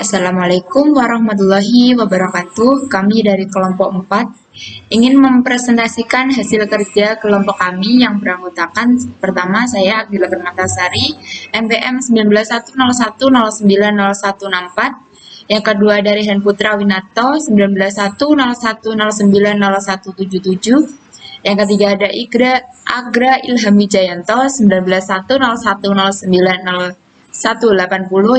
Assalamualaikum warahmatullahi wabarakatuh. Kami dari kelompok 4 ingin mempresentasikan hasil kerja kelompok kami yang beranggotakan pertama saya Agila Permatasari, MPM 19.101090164. Yang kedua dari Hen Putra Winato 19.101090177. Yang ketiga ada Agra Ilham Wijayanto 19.101090180.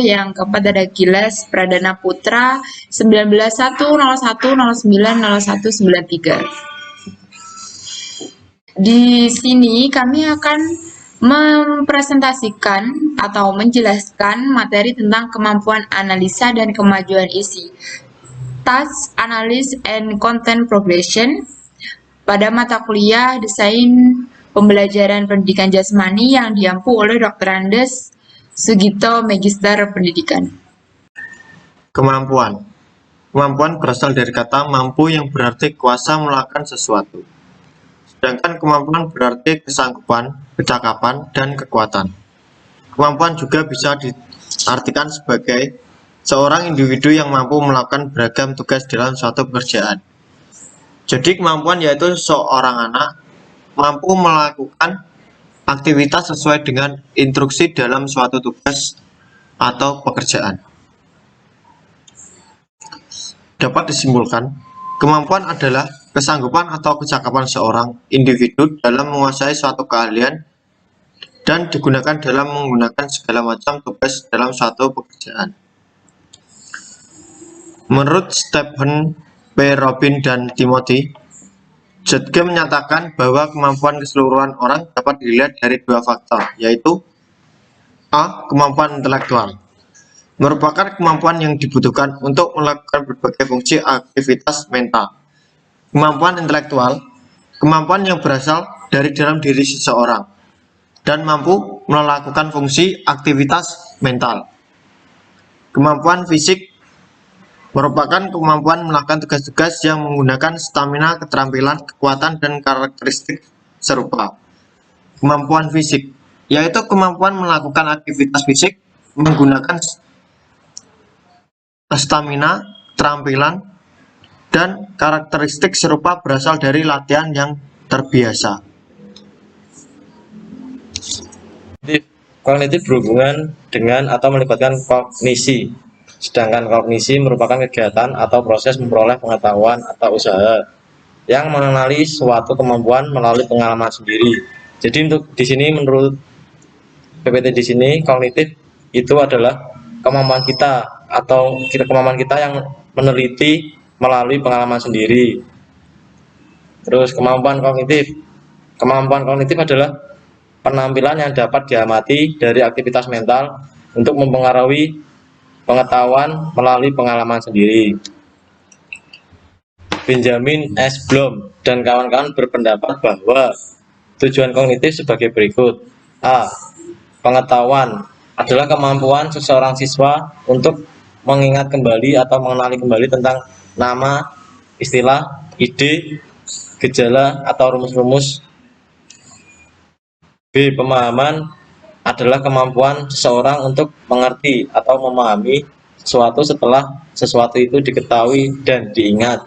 Yang keempat ada Gilas Pradana Putra 19.101090193. Di sini kami akan mempresentasikan atau menjelaskan materi tentang kemampuan analisa dan kemajuan isi, task analysis and content progression pada mata kuliah Desain Pembelajaran Pendidikan Jasmani yang diampu oleh Dr. Andes Sugito, Magister Pendidikan. Kemampuan. Kemampuan berasal dari kata mampu yang berarti kuasa melakukan sesuatu. Sedangkan kemampuan berarti kesanggupan, kecakapan, dan kekuatan. Kemampuan juga bisa diartikan sebagai seorang individu yang mampu melakukan beragam tugas dalam suatu pekerjaan. Jadi kemampuan yaitu seorang anak mampu melakukan aktivitas sesuai dengan instruksi dalam suatu tugas atau pekerjaan. Dapat disimpulkan, kemampuan adalah kesanggupan atau kecakapan seorang individu dalam menguasai suatu keahlian dan digunakan dalam menggunakan segala macam tugas dalam suatu pekerjaan. Menurut Stephen P. Robin dan Timothy, Jodge menyatakan bahwa kemampuan keseluruhan orang dapat dilihat dari dua faktor, yaitu A. Kemampuan intelektual, merupakan kemampuan yang dibutuhkan untuk melakukan berbagai fungsi aktivitas mental. Kemampuan intelektual, kemampuan yang berasal dari dalam diri seseorang dan mampu melakukan fungsi aktivitas mental. Kemampuan fisik merupakan kemampuan melakukan tugas-tugas yang menggunakan stamina, keterampilan, kekuatan, dan karakteristik serupa. Kemampuan fisik yaitu kemampuan melakukan aktivitas fisik menggunakan stamina, keterampilan, dan karakteristik serupa berasal dari latihan yang terbiasa. Kognitif berhubungan dengan atau melibatkan kognisi, sedangkan kognisi merupakan kegiatan atau proses memperoleh pengetahuan atau usaha yang mengenali suatu kemampuan melalui pengalaman sendiri. Jadi untuk di sini menurut PPT di sini kognitif itu adalah kemampuan kita atau kemampuan kita yang meneliti melalui pengalaman sendiri. Terus kemampuan kognitif adalah penampilan yang dapat diamati dari aktivitas mental untuk mempengaruhi pengetahuan melalui pengalaman sendiri. Benjamin S. Bloom dan kawan-kawan berpendapat bahwa tujuan kognitif sebagai berikut. A. Pengetahuan adalah kemampuan seseorang siswa untuk mengingat kembali atau mengenali kembali tentang nama, istilah, ide, gejala, atau rumus-rumus. B. Pemahaman adalah kemampuan seseorang untuk mengerti atau memahami sesuatu setelah sesuatu itu diketahui dan diingat.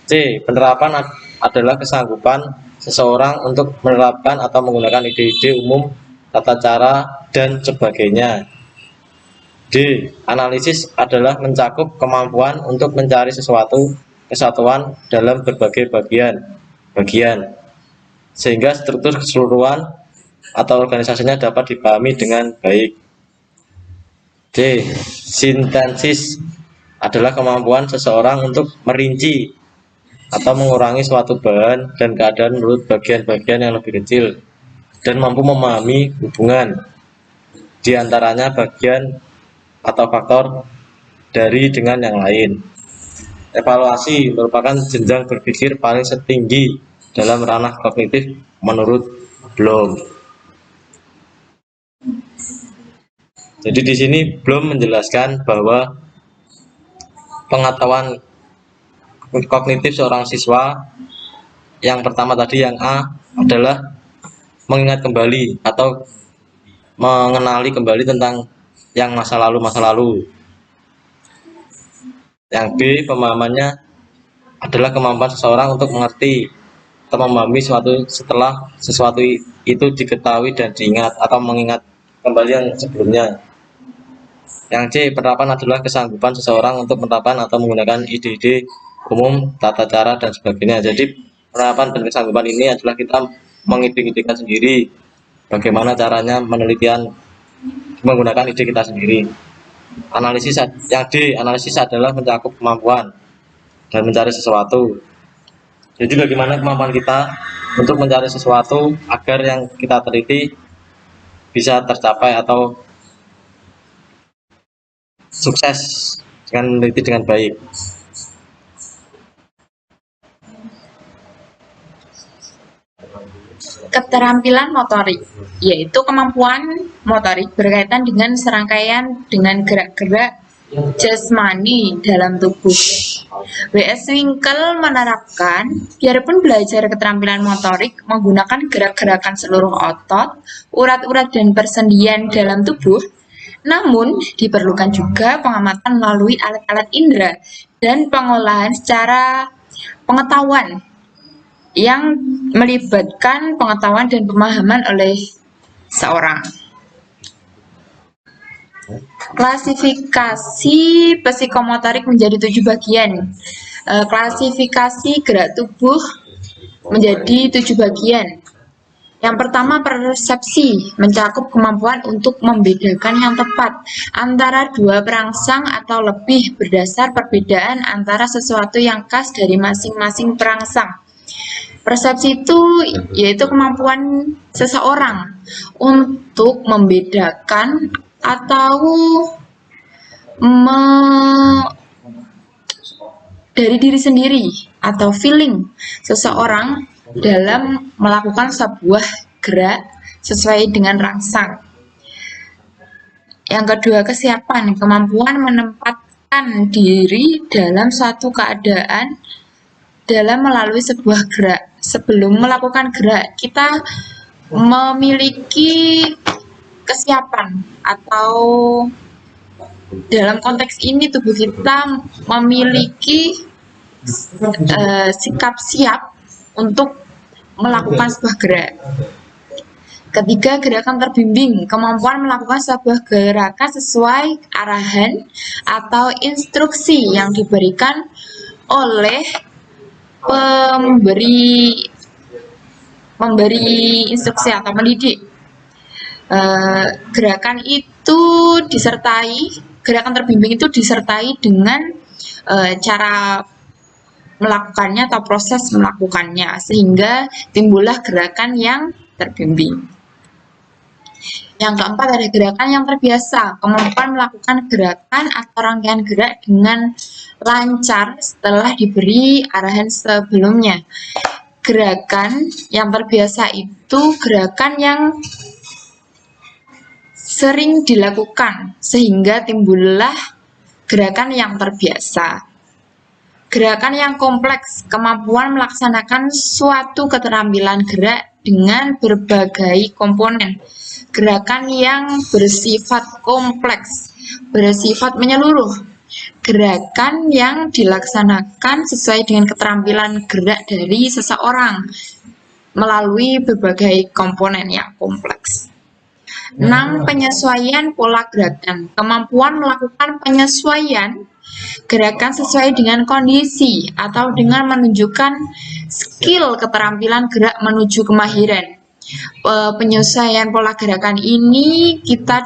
C. Penerapan adalah kesanggupan seseorang untuk menerapkan atau menggunakan ide-ide umum, tata cara, dan sebagainya. D. Analisis adalah mencakup kemampuan untuk mencari sesuatu kesatuan dalam berbagai bagian, sehingga struktur keseluruhan atau organisasinya dapat dipahami dengan baik. D. Sintesis adalah kemampuan seseorang untuk merinci atau mengurangi suatu bahan dan keadaan menurut bagian-bagian yang lebih kecil dan mampu memahami hubungan di antaranya bagian atau faktor dari dengan yang lain. Evaluasi merupakan jenjang berpikir paling setinggi dalam ranah kognitif menurut Bloom. Jadi di sini Bloom menjelaskan bahwa pengetahuan kognitif seorang siswa yang pertama tadi yang A adalah mengingat kembali atau mengenali kembali tentang yang masa lalu. Yang B, pemahamannya adalah kemampuan seseorang untuk mengerti atau memahami suatu setelah sesuatu itu diketahui dan diingat atau mengingat kembali yang sebelumnya. Yang C, penerapan adalah kesanggupan seseorang untuk menerapkan atau menggunakan ide-ide umum, tata cara, dan sebagainya. Jadi penerapan dan kesanggupan ini adalah kita mengide-idekan sendiri bagaimana caranya penelitian menggunakan ide kita sendiri. Analisis yang D, analisis adalah mencakup kemampuan dan mencari sesuatu. Jadi bagaimana kemampuan kita untuk mencari sesuatu agar yang kita teliti bisa tercapai atau sukses dengan meneliti dengan baik. Keterampilan motorik, yaitu kemampuan motorik berkaitan dengan serangkaian dengan gerak-gerak jasmani dalam tubuh. W.S. Winkel menerapkan, biarpun belajar keterampilan motorik menggunakan gerak-gerakan seluruh otot, urat-urat dan persendian dalam tubuh, namun diperlukan juga pengamatan melalui alat-alat indera dan pengolahan secara pengetahuan yang melibatkan pengetahuan dan pemahaman oleh seorang. Klasifikasi psikomotorik menjadi 7 bagian. Klasifikasi gerak tubuh menjadi 7 bagian. Yang pertama, persepsi, mencakup kemampuan untuk membedakan yang tepat antara dua perangsang atau lebih berdasar perbedaan antara sesuatu yang khas dari masing-masing perangsang. Persepsi itu yaitu kemampuan seseorang untuk membedakan atau dari diri sendiri atau feeling seseorang dalam melakukan sebuah gerak sesuai dengan rangsang. Yang kedua, kesiapan, kemampuan menempatkan diri dalam suatu keadaan dalam melalui sebuah gerak. Sebelum melakukan gerak, kita memiliki kesiapan, atau dalam konteks ini tubuh kita memiliki sikap siap untuk melakukan sebuah gerak. Ketiga, gerakan terbimbing, kemampuan melakukan sebuah gerakan sesuai arahan atau instruksi yang diberikan oleh memberi instruksi atau mendidik. Gerakan terbimbing itu disertai dengan cara melakukannya atau proses melakukannya, sehingga timbullah gerakan yang terbimbing. Yang keempat, ada gerakan yang terbiasa, kemampuan melakukan gerakan atau rangkaian gerak dengan lancar setelah diberi arahan sebelumnya. Gerakan yang terbiasa itu gerakan yang sering dilakukan sehingga timbullah gerakan yang terbiasa. Gerakan yang kompleks, kemampuan melaksanakan suatu keterampilan gerak dengan berbagai komponen. Gerakan yang bersifat kompleks, bersifat menyeluruh. Gerakan yang dilaksanakan sesuai dengan keterampilan gerak dari seseorang melalui berbagai komponen yang kompleks. 6. Penyesuaian pola gerakan, kemampuan melakukan penyesuaian gerakan sesuai dengan kondisi atau dengan menunjukkan skill keterampilan gerak menuju kemahiran. Penyesuaian pola gerakan ini kita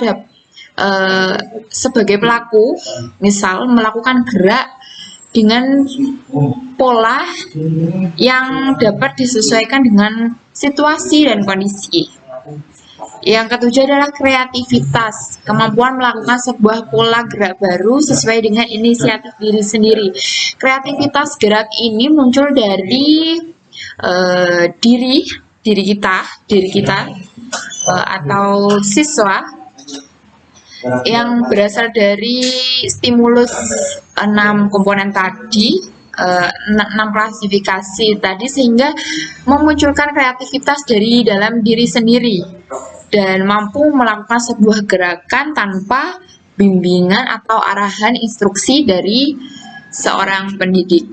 sebagai pelaku, misal melakukan gerak dengan pola yang dapat disesuaikan dengan situasi dan kondisi. Yang ketujuh adalah kreativitas, kemampuan melakukan sebuah pola gerak baru sesuai dengan inisiatif diri sendiri. Kreativitas gerak ini muncul dari diri kita atau siswa yang berasal dari stimulus 6 komponen tadi, 6 klasifikasi tadi, sehingga memunculkan kreativitas dari dalam diri sendiri dan mampu melakukan sebuah gerakan tanpa bimbingan atau arahan instruksi dari seorang pendidik.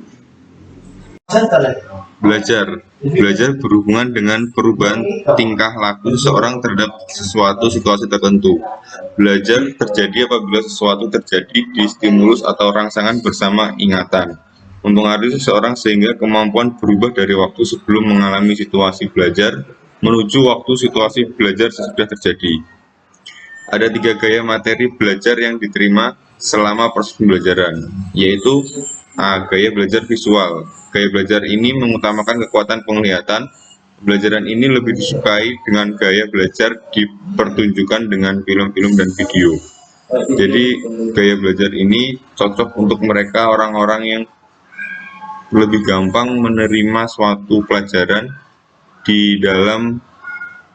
Belajar berhubungan dengan perubahan tingkah laku seseorang terhadap sesuatu situasi tertentu. Belajar terjadi apabila sesuatu terjadi di stimulus atau rangsangan bersama ingatan, mempengaruhi seseorang sehingga kemampuan berubah dari waktu sebelum mengalami situasi belajar menuju waktu situasi belajar sesudah terjadi. Ada 3 gaya materi belajar yang diterima selama proses pembelajaran, yaitu gaya belajar visual. Gaya belajar ini mengutamakan kekuatan penglihatan. Pembelajaran ini lebih disukai dengan gaya belajar dipertunjukkan dengan film-film dan video. Jadi gaya belajar ini cocok untuk mereka orang-orang yang lebih gampang menerima suatu pelajaran di dalam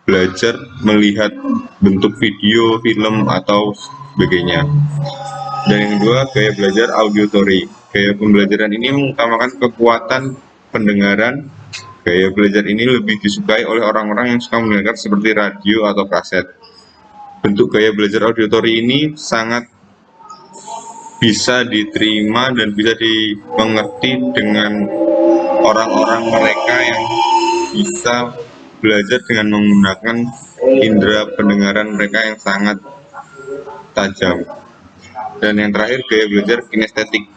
belajar melihat bentuk video, film, atau sebagainya. Dan yang kedua, gaya belajar auditory. Gaya pembelajaran ini mengutamakan kekuatan pendengaran. Gaya belajar ini lebih disukai oleh orang-orang yang suka mendengar seperti radio atau kaset. Bentuk gaya belajar auditory ini sangat bisa diterima dan bisa dimengerti dengan orang-orang mereka yang bisa belajar dengan menggunakan indera pendengaran mereka yang sangat tajam. Dan yang terakhir, gaya belajar kinestetik.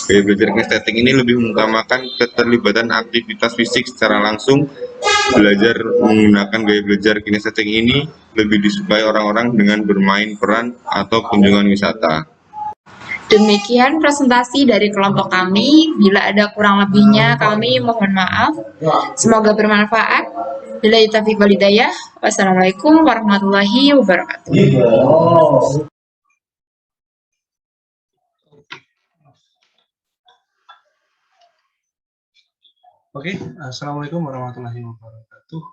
Gaya belajar kinestetik ini lebih mengutamakan keterlibatan aktivitas fisik secara langsung. Belajar menggunakan gaya belajar kinestetik ini lebih disukai orang-orang dengan bermain peran atau kunjungan wisata. Demikian presentasi dari kelompok kami. Bila ada kurang lebihnya, kami mohon maaf. Semoga bermanfaat. Billahi taufiq wal hidayah. Wassalamualaikum warahmatullahi wabarakatuh. Oke, Assalamualaikum warahmatullahi wabarakatuh.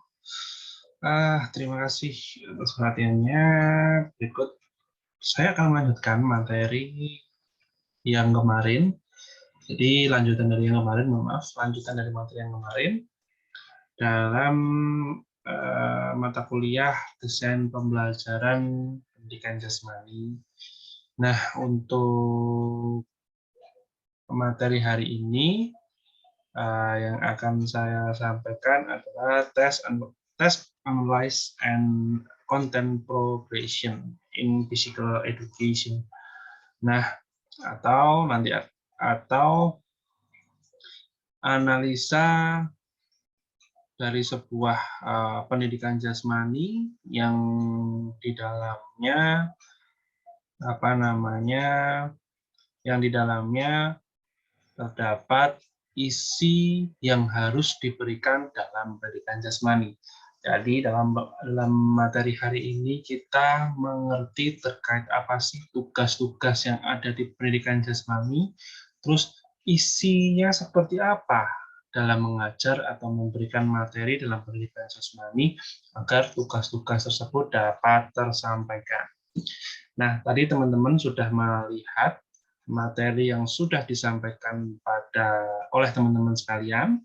Terima kasih atas perhatiannya. Berikut saya akan melanjutkan materi yang kemarin. Jadi lanjutan dari materi yang kemarin dalam mata kuliah desain pembelajaran pendidikan jasmani. Nah, untuk materi hari ini yang akan saya sampaikan adalah test analysis and content progression in physical education. Nah, atau analisa dari sebuah pendidikan jasmani yang di dalamnya terdapat isi yang harus diberikan dalam pendidikan jasmani. Jadi dalam materi hari ini kita mengerti terkait apa sih tugas-tugas yang ada di pendidikan jasmani, terus isinya seperti apa dalam mengajar atau memberikan materi dalam pendidikan jasmani agar tugas-tugas tersebut dapat tersampaikan. Nah, tadi teman-teman sudah melihat materi yang sudah disampaikan oleh teman-teman sekalian.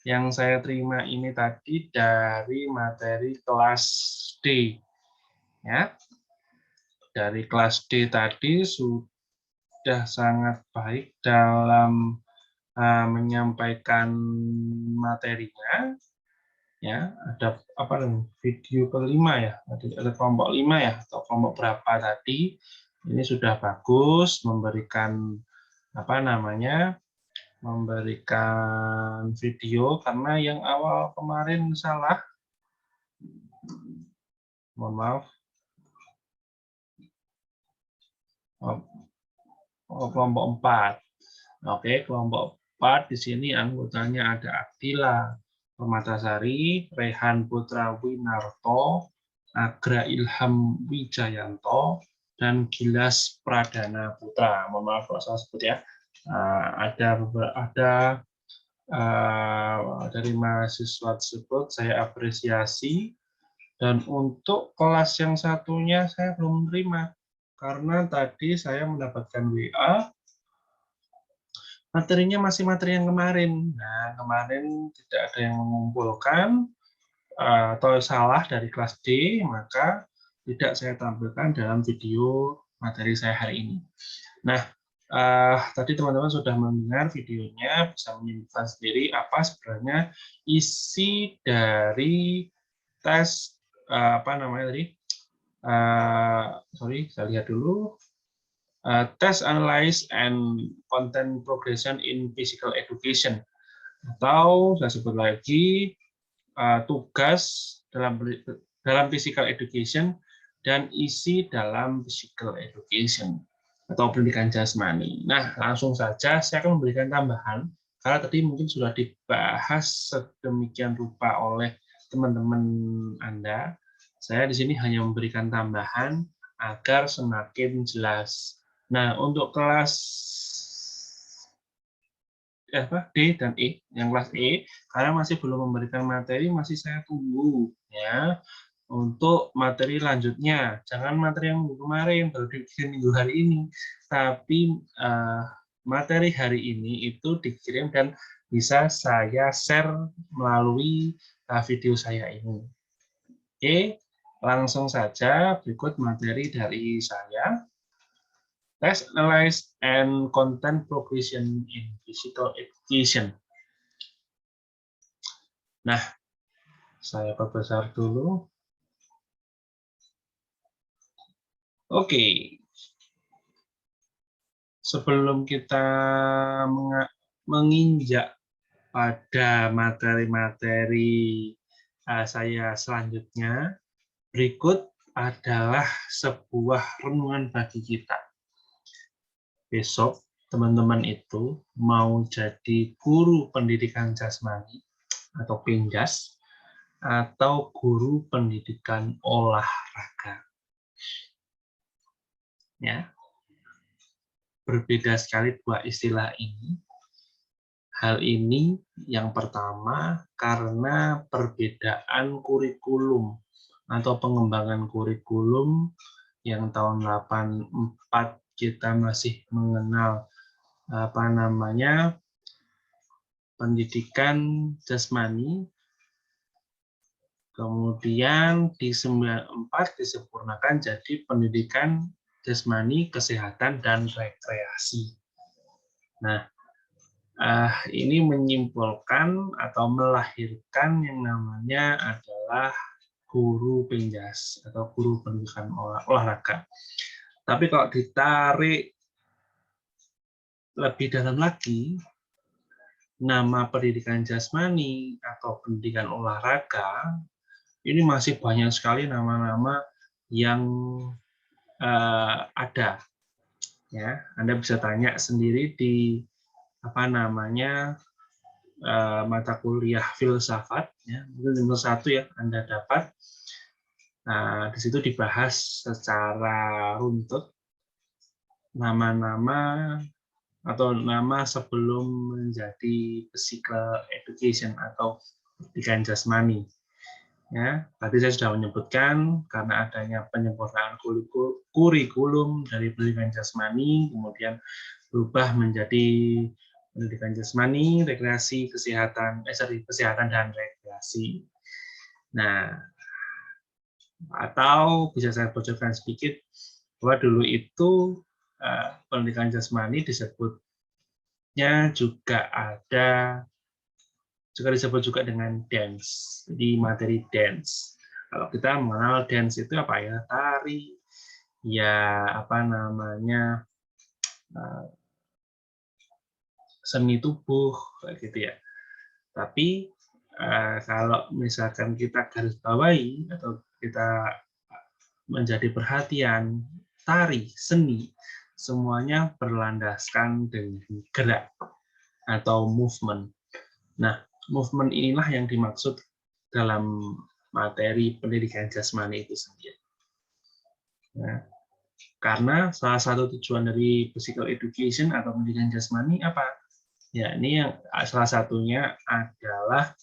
Yang saya terima ini tadi dari materi kelas D. Ya. Dari kelas D tadi sudah sangat baik dalam menyampaikan materinya. Ya, ada video kelima ya, ada kelompok 5 ya, atau kelompok berapa tadi. Ini sudah bagus memberikan memberikan video, karena yang awal kemarin salah. Mohon maaf. Kelompok 4. Oke, kelompok 4 di sini anggotanya ada Aktila Permatasari, Rehan Putra Winarto, Agra Ilham Wijayanto, dan Gilas Pradana Putra. Mohon maaf kalau salah sebut ya. Ada dari mahasiswa tersebut saya apresiasi, dan untuk kelas yang satunya saya belum menerima karena tadi saya mendapatkan WA materinya masih materi yang kemarin. Nah, kemarin tidak ada yang mengumpulkan atau salah dari kelas D, maka tidak saya tampilkan dalam video materi saya hari ini. Nah, Tadi teman-teman sudah mendengar videonya, bisa menyimpulkan sendiri apa sebenarnya isi dari tes apa namanya tadi? Sorry, saya lihat dulu. Test Analyze and Content Progression in Physical Education, atau saya sebut lagi tugas dalam physical education dan isi dalam physical education atau pendidikan jasmani. Nah, langsung saja saya akan memberikan tambahan karena tadi mungkin sudah dibahas sedemikian rupa oleh teman-teman Anda. Saya di sini hanya memberikan tambahan agar semakin jelas. Nah, untuk kelas D dan E, yang kelas E, karena masih belum memberikan materi, masih saya tunggu ya untuk materi lanjutnya. Jangan materi yang minggu kemarin baru dikirim minggu hari ini, tapi materi hari ini itu dikirim dan bisa saya share melalui video saya ini. Oke, langsung saja berikut materi dari saya. Test Analyze and Content Progression in Physical Education. Nah, saya perbesar dulu. Oke. Sebelum kita menginjak pada materi-materi saya selanjutnya, berikut adalah sebuah renungan bagi kita. Besok teman-teman itu mau jadi guru pendidikan jasmani atau penjas atau guru pendidikan olahraga. Ya. Berbeda sekali dua istilah ini. Hal ini yang pertama karena perbedaan kurikulum atau pengembangan kurikulum yang tahun 84 kita masih mengenal apa namanya pendidikan jasmani, kemudian di 94 disempurnakan jadi pendidikan jasmani, kesehatan, dan rekreasi. Nah, ini menyimpulkan atau melahirkan yang namanya adalah guru penjas atau guru pendidikan olahraga. Tapi kalau ditarik lebih dalam lagi, nama pendidikan jasmani atau pendidikan olahraga ini masih banyak sekali nama-nama yang ada. Ya, Anda bisa tanya sendiri di apa namanya mata kuliah filsafat, ya, mungkin nomor 1 ya Anda dapat. Nah, di situ dibahas secara runtut nama-nama atau nama sebelum menjadi physical education atau pendidikan jasmani. Ya, tadi saya sudah menyebutkan karena adanya penyempurnaan kurikulum dari pendidikan jasmani, kemudian berubah menjadi pendidikan jasmani, rekreasi, kesehatan dan rekreasi. Nah, atau bisa saya bocorkan sedikit bahwa dulu itu pendidikan jasmani disebutnya juga disebut juga dengan dance, jadi materi dance. Kalau kita mengenal dance itu apa ya, tari, ya apa namanya seni tubuh kayak gitu ya. Tapi kalau misalkan kita garis bawahi atau kita menjadi perhatian, tari, seni, semuanya berlandaskan dengan gerak atau movement. Nah, movement inilah yang dimaksud dalam materi pendidikan jasmani itu sendiri. Nah, karena salah satu tujuan dari physical education atau pendidikan jasmani apa? Ya, ini yang salah satunya adalah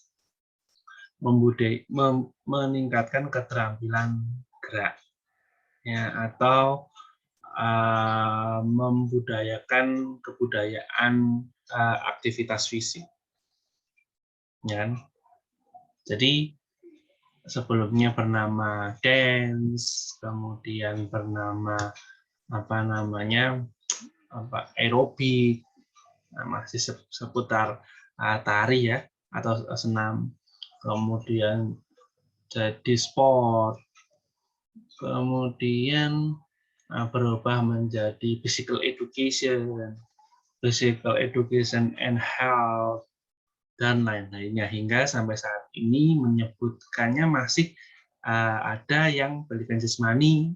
meningkatkan keterampilan gerak, ya, atau membudayakan kebudayaan aktivitas fisik. Ya. Jadi sebelumnya bernama dance, kemudian bernama apa namanya aerobik, masih seputar tari ya atau senam, kemudian jadi sport, kemudian berubah menjadi physical education and health, dan lain-lainnya, hingga sampai saat ini menyebutkannya masih ada yang pendidikan jasmani,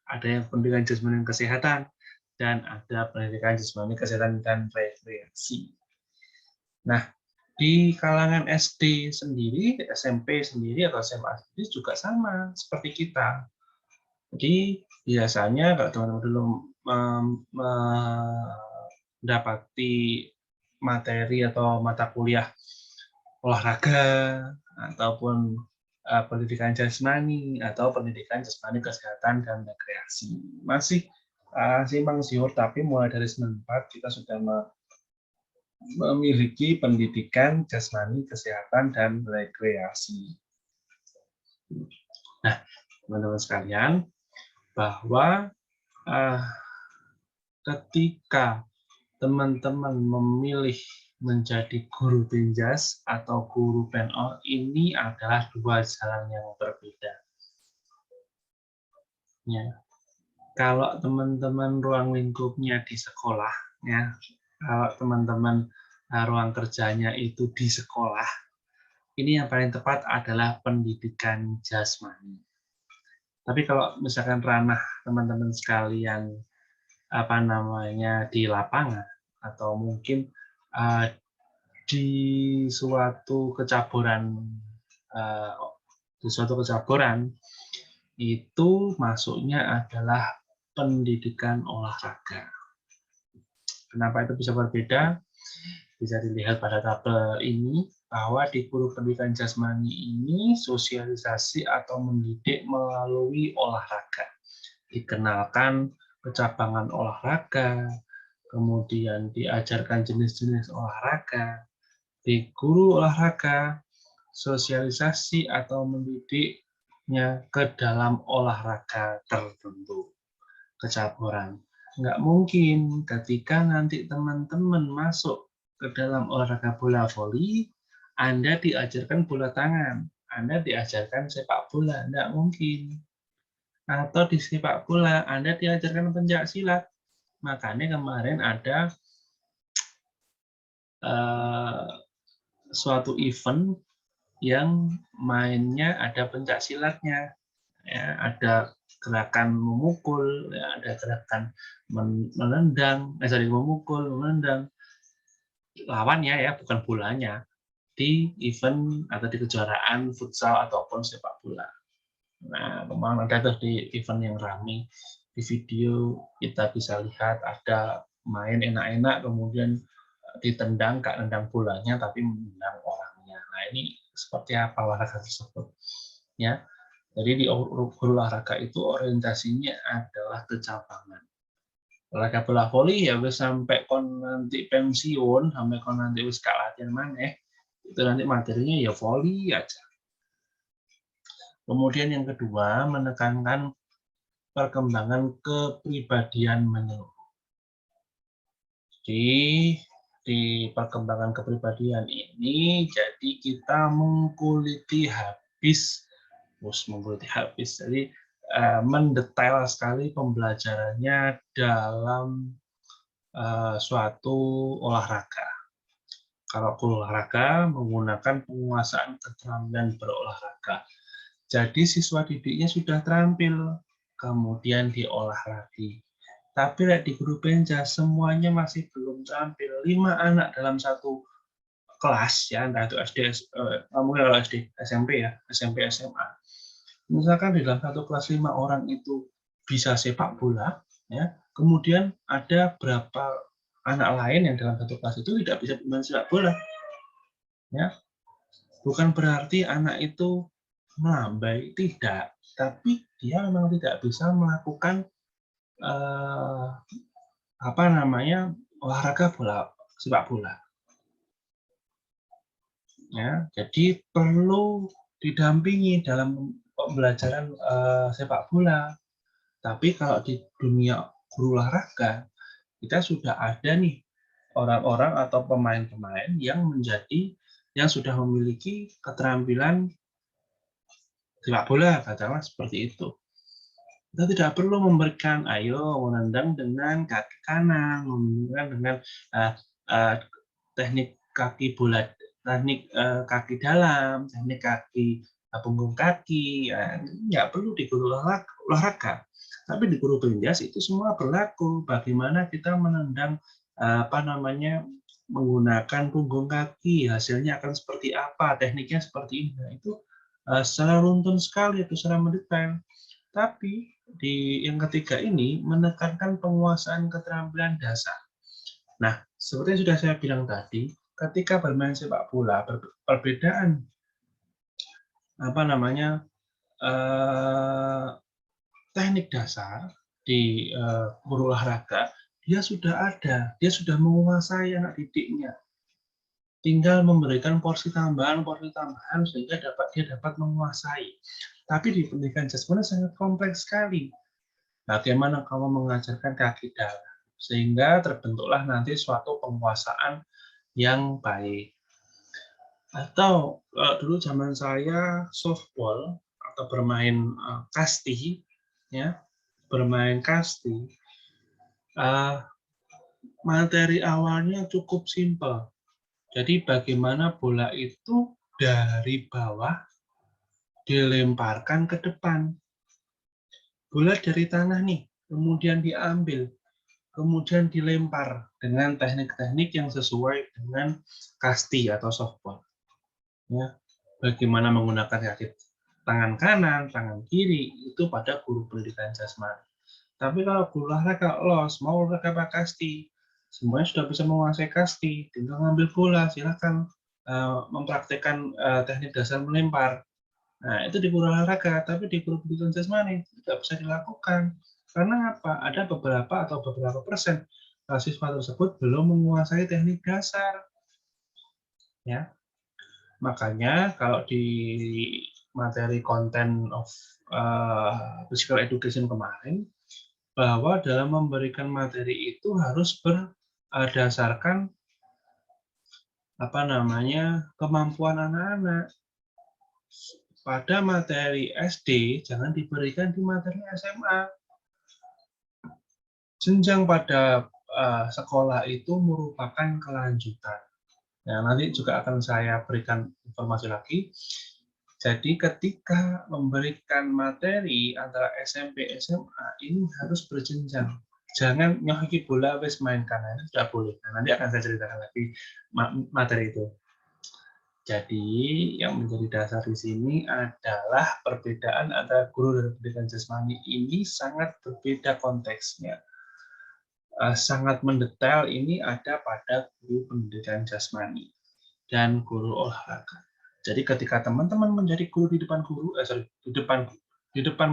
ada yang pendidikan jasmani dan kesehatan, dan ada pendidikan jasmani, kesehatan, dan rekreasi. Nah, di kalangan SD sendiri, SMP sendiri, atau SMA sendiri juga sama seperti kita. Jadi biasanya kalau teman-teman dulu mendapati materi atau mata kuliah olahraga ataupun pendidikan jasmani atau pendidikan jasmani, kesehatan, dan rekreasi, masih simpang siur, tapi mulai dari semester 4 kita sudah memiliki pendidikan jasmani, kesehatan, dan rekreasi. Nah, teman-teman sekalian, bahwa ketika teman-teman memilih menjadi guru Pinjas atau guru PNO, ini adalah dua jalan yang berbeda. Ya. Kalau teman-teman ruang lingkupnya di sekolah, ya, kalau teman-teman ruang kerjanya itu di sekolah, ini yang paling tepat adalah pendidikan jasmani. Tapi kalau misalkan ranah teman-teman sekalian di lapangan, atau mungkin di suatu kecaburan, itu masuknya adalah pendidikan olahraga. Kenapa itu bisa berbeda? Bisa dilihat pada tabel ini, bahwa di guru pendidikan jasmani ini sosialisasi atau mendidik melalui olahraga. Dikenalkan kecabangan olahraga, kemudian diajarkan jenis-jenis olahraga. Di guru olahraga, sosialisasi atau mendidiknya ke dalam olahraga tertentu, kecaburan. Nggak mungkin ketika nanti teman-teman masuk ke dalam olahraga bola voli, Anda diajarkan bola tangan, Anda diajarkan sepak bola, nggak mungkin. Atau di sepak bola, Anda diajarkan pencak silat. Makanya kemarin ada suatu event yang mainnya ada pencak silatnya, ya, ada gerakan memukul, ya, ada gerakan memukul, menendang lawannya, ya, bukan bolanya, di event atau di kejuaraan futsal ataupun sepak bola. Nah, kemarin ada tuh di event yang ramai, di video kita bisa lihat ada main enak-enak, kemudian ditendang, gak nendang bolanya tapi menendang orangnya. Nah, ini seperti apa olahraga tersebut, ya. Jadi di olahraga itu orientasinya adalah kecabangan. Olahraga bola voli ya wis sampai kon nanti pensiun, sampai kon nanti wis gak latihan maneh, itu nanti materinya ya voli aja. Kemudian yang kedua, menekankan perkembangan kepribadian menyeluruh. Jadi di perkembangan kepribadian ini, jadi kita mengkuliti habis, jadi mendetail sekali pembelajarannya dalam suatu olahraga. Kalau olahraga menggunakan penguasaan keterampilan berolahraga. Jadi siswa didiknya sudah terampil, kemudian diolah lagi. Tapi di guru Pinjas semuanya masih belum terampil. 5 anak dalam satu kelas, ya, entah itu SD, mungkin kalau SD, SMP ya, SMP, SMA. Misalkan di dalam satu kelas 5 orang itu bisa sepak bola, ya, kemudian ada berapa anak lain yang dalam satu kelas itu tidak bisa bermain sepak bola, ya. Bukan berarti anak itu melambai, tidak, tapi dia memang tidak bisa melakukan olahraga sepak bola. Ya, jadi perlu didampingi dalam pembelajaran sepak bola. Tapi kalau di dunia guru olahraga kita sudah ada nih orang-orang atau pemain-pemain yang sudah memiliki keterampilan sepak bola, katakanlah seperti itu. Kita tidak perlu memberikan, ayo menendang dengan kaki kanan, menendang dengan teknik kaki bola, teknik kaki dalam, teknik kaki punggung kaki, nggak perlu di guru olahraga. Tapi di guru penjas itu semua berlaku. Bagaimana kita menendang menggunakan punggung kaki, hasilnya akan seperti apa, tekniknya seperti ini. Nah, itu secara runtun sekali, itu secara mendetail. Tapi di yang ketiga ini menekankan penguasaan keterampilan dasar. Nah, seperti yang sudah saya bilang tadi, ketika bermain sepak bola, perbedaan teknik dasar di guru olahraga, dia sudah ada, dia sudah menguasai anak didiknya. Tinggal memberikan porsi tambahan sehingga dia dapat menguasai. Tapi di pendidikan jasmani sangat kompleks sekali. Bagaimana kamu mengajarkan kaki dalam sehingga terbentuklah nanti suatu penguasaan yang baik. Atau dulu zaman saya softball atau bermain kasti, ya, materi awalnya cukup simpel. Jadi bagaimana bola itu dari bawah dilemparkan ke depan. Bola dari tanah nih, kemudian diambil, kemudian dilempar dengan teknik-teknik yang sesuai dengan kasti atau softball. Ya, bagaimana menggunakan kaki tangan kanan, tangan kiri, itu pada guru pendidikan jasmani. Tapi kalau guru olahraga mau olahraga pakai kasti, semuanya sudah bisa menguasai kasti, tinggal ngambil bola, silakan mempraktekkan teknik dasar melempar. Nah, itu di guru olahraga, tapi di guru pendidikan jasmani tidak bisa dilakukan. Karena apa? Ada beberapa persen siswa tersebut belum menguasai teknik dasar. Ya. Makanya kalau di materi content of physical education kemarin, bahwa dalam memberikan materi itu harus berdasarkan kemampuan anak-anak. Pada materi SD jangan diberikan di materi SMA. Jenjang pada sekolah itu merupakan kelanjutan. Nah, nanti juga akan saya berikan informasi lagi. Jadi ketika memberikan materi antara SMP SMA ini harus berjenjang. Jangan nyohiki bola wes mainkan, itu tidak boleh. Nah, nanti akan saya ceritakan lagi materi itu. Jadi yang menjadi dasar di sini adalah perbedaan antara guru dan pendidikan jasmani ini sangat berbeda konteksnya. Sangat mendetail ini ada pada guru pendidikan jasmani dan guru olahraga. Jadi ketika teman-teman menjadi guru di depan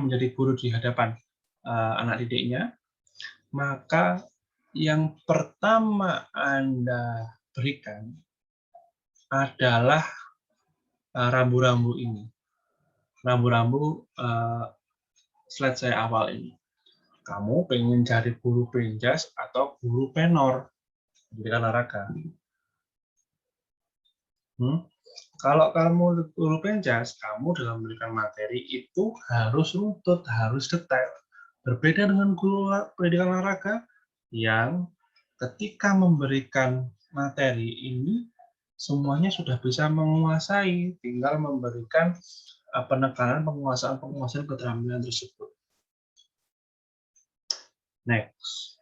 menjadi guru di hadapan anak didiknya, maka yang pertama Anda berikan adalah rambu-rambu ini. Rambu-rambu slide saya awal ini. Kamu pengen cari guru penjas atau guru penor? Pendidikan olahraga. Kalau kamu guru penjas, kamu dalam memberikan materi itu harus runtut, harus detail. Berbeda dengan guru pendidikan olahraga yang ketika memberikan materi ini semuanya sudah bisa menguasai, tinggal memberikan penekanan penguasaan keterampilan tersebut. Next.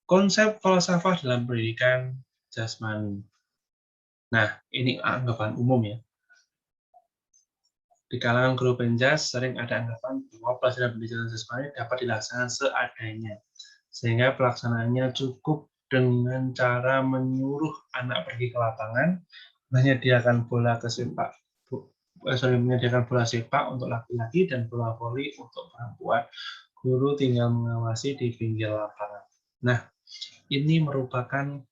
Konsep falsafah dalam pendidikan jasmani. Nah, ini anggapan umum ya. Di kalangan guru penjas sering ada anggapan bahwa pelajaran pendidikan jasmani dapat dilaksanakan seadanya, sehingga pelaksanaannya cukup dengan cara menyuruh anak pergi ke lapangan, menyediakan bola sepak untuk laki-laki dan bola voli untuk perempuan. Guru tinggal mengawasi di pinggir lapangan. Nah, ini merupakan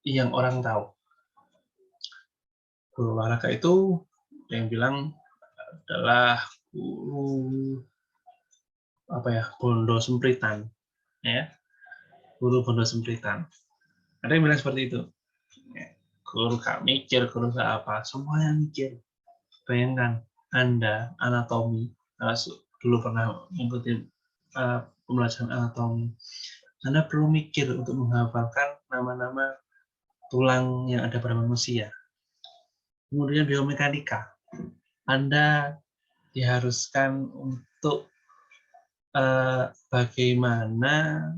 yang orang tahu. Guru olahraga itu yang bilang adalah guru bondo sempritan, ya, guru bondo sempritan. Ada yang bilang seperti itu. Guru gak mikir, guru gak apa, semua yang mikir. Bayangkan Anda anatomi, dulu pernah mengikuti pembelajaran anatomi. Anda perlu mikir untuk menghafalkan nama-nama tulang yang ada pada manusia. Kemudian biomekanika, Anda diharuskan untuk bagaimana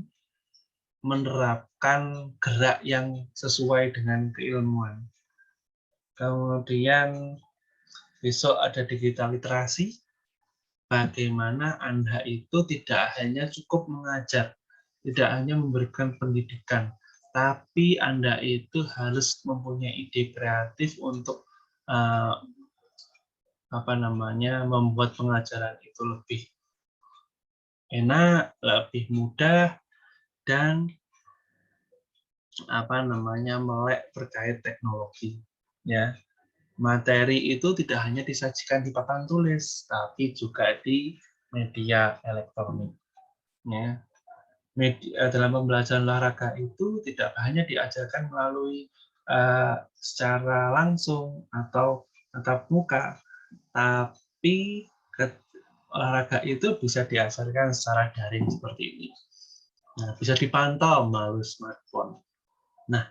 menerapkan gerak yang sesuai dengan keilmuan. Kemudian besok ada digital literasi, bagaimana Anda itu tidak hanya cukup mengajar, tidak hanya memberikan pendidikan, tapi Anda itu harus mempunyai ide kreatif untuk membuat pengajaran itu lebih enak, lebih mudah, dan melek terkait teknologi. Ya, materi itu tidak hanya disajikan di papan tulis, tapi juga di media elektronik. Ya. Dalam pembelajaran olahraga itu tidak hanya diajarkan melalui secara langsung atau tatap muka, tapi olahraga itu bisa diajarkan secara daring seperti ini. Nah, bisa dipantau melalui smartphone. Nah,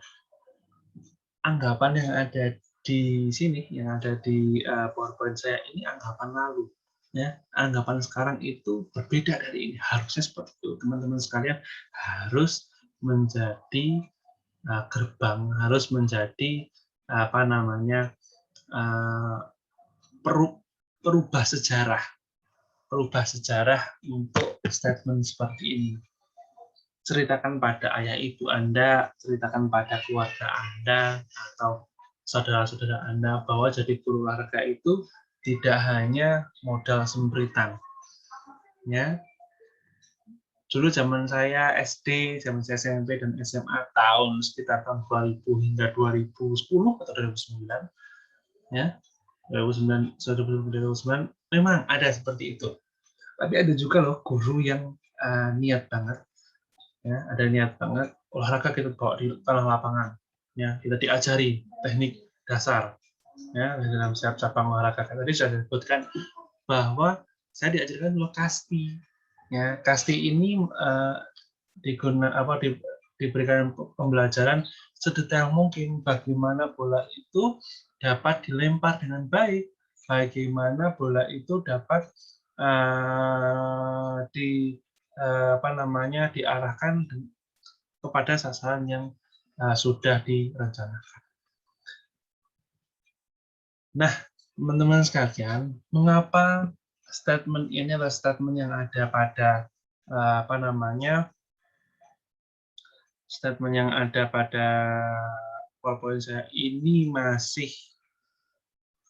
anggapan yang ada di sini, yang ada di PowerPoint saya ini anggapan lalu. Ya, anggapan sekarang itu berbeda dari ini. Harusnya seperti itu. Teman-teman sekalian harus menjadi gerbang, harus menjadi perubah sejarah untuk statement seperti ini. Ceritakan pada ayah ibu Anda, ceritakan pada keluarga Anda atau saudara-saudara Anda bahwa jadi guru olahraga itu tidak hanya modal sempritan. Ya. Dulu zaman saya SD, zaman saya SMP dan SMA sekitar tahun 2000 hingga 2010 atau 2009, ya, 2009 memang ada seperti itu. Tapi ada juga loh guru yang niat banget, ya, ada niat banget olahraga kita bawa di tanah lapangan, ya, kita diajari teknik dasar, ya, dalam setiap cabang olahraga. Tadi sudah disebutkan bahwa saya diajarkan dulu kasti. Ya, kasti ini diberikan pembelajaran sedetail mungkin bagaimana bola itu dapat dilempar dengan baik, bagaimana bola itu dapat diarahkan kepada sasaran yang sudah direncanakan. Nah, teman-teman sekalian, mengapa statement ini adalah statement yang ada pada statement yang ada pada PowerPoint saya ini masih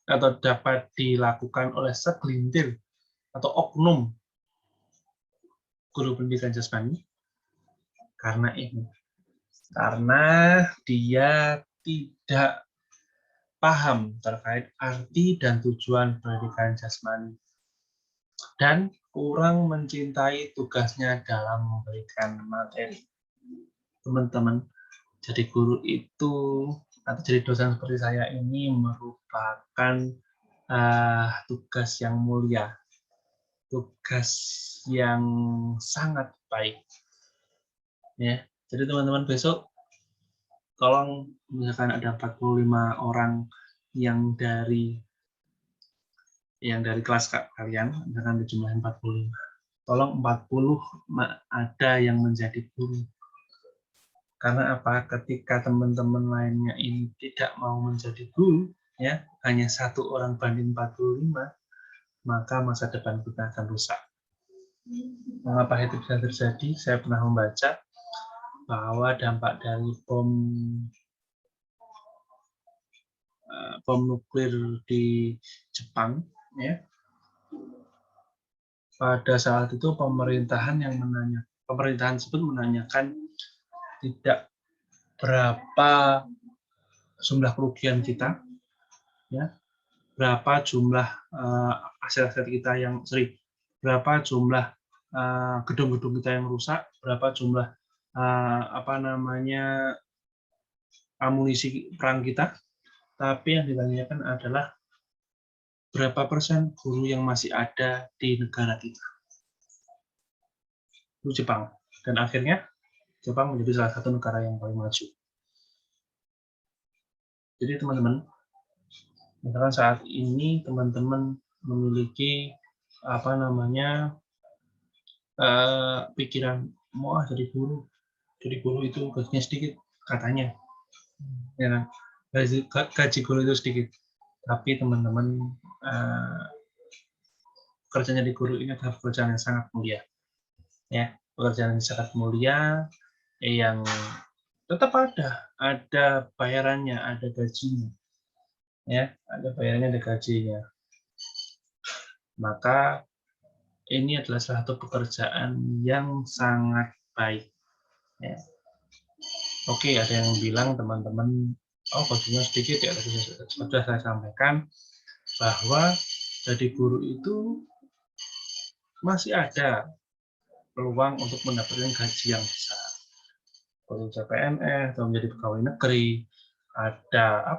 atau dapat dilakukan oleh segelintir atau oknum guru pendidikan jasmani? Karena dia tidak paham terkait arti dan tujuan pendidikan jasmani dan kurang mencintai tugasnya dalam memberikan materi. Teman-teman, jadi guru itu atau jadi dosen seperti saya ini merupakan tugas yang mulia, tugas yang sangat baik. Ya, jadi teman-teman besok tolong, misalkan ada 45 orang yang dari kelas kalian, misalkan jumlahnya 45, tolong 40 ada yang menjadi guru. Karena apa? Ketika teman-teman lainnya ini tidak mau menjadi guru, ya, hanya 1 orang banding 45, maka masa depan kita akan rusak. Mengapa itu bisa terjadi? Saya pernah membaca bahwa dampak dari bom nuklir di Jepang, ya, pada saat itu pemerintahan tersebut menanyakan tidak berapa jumlah kerugian kita, ya, berapa jumlah aset-aset kita berapa jumlah gedung-gedung kita yang rusak, berapa jumlah amunisi perang kita, tapi yang ditanyakan adalah berapa persen guru yang masih ada di negara kita. Itu Jepang. Dan akhirnya Jepang menjadi salah satu negara yang paling maju. Jadi teman-teman, misalkan saat ini teman-teman memiliki pikiran mau jadi guru itu gajinya sedikit katanya, ya, gaji guru itu sedikit, tapi teman-teman kerjanya di guru ini adalah pekerjaan yang sangat mulia, ya, pekerjaan yang sangat mulia yang tetap ada bayarannya, ada gajinya, ya, ada bayarannya, ada gajinya. Maka ini adalah salah satu pekerjaan yang sangat baik. Ya. Oke, ada yang bilang teman-teman, oh gajinya sedikit ya, tadi sudah saya sampaikan bahwa jadi guru itu masih ada peluang untuk mendapatkan gaji yang besar. Seperti CPNS atau menjadi pegawai negeri, ada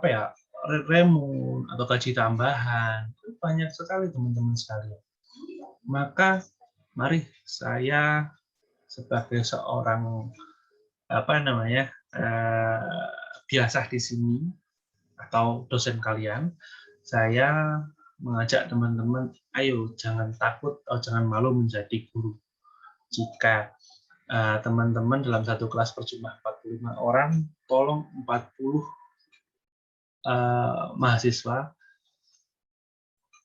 remu atau gaji tambahan, banyak sekali teman-teman sekalian. Maka mari saya sebagai seorang biasa di sini atau dosen kalian, saya mengajak teman-teman, ayo jangan takut atau jangan malu menjadi guru. Jika teman-teman dalam satu kelas berjumlah 45 orang, tolong 40 mahasiswa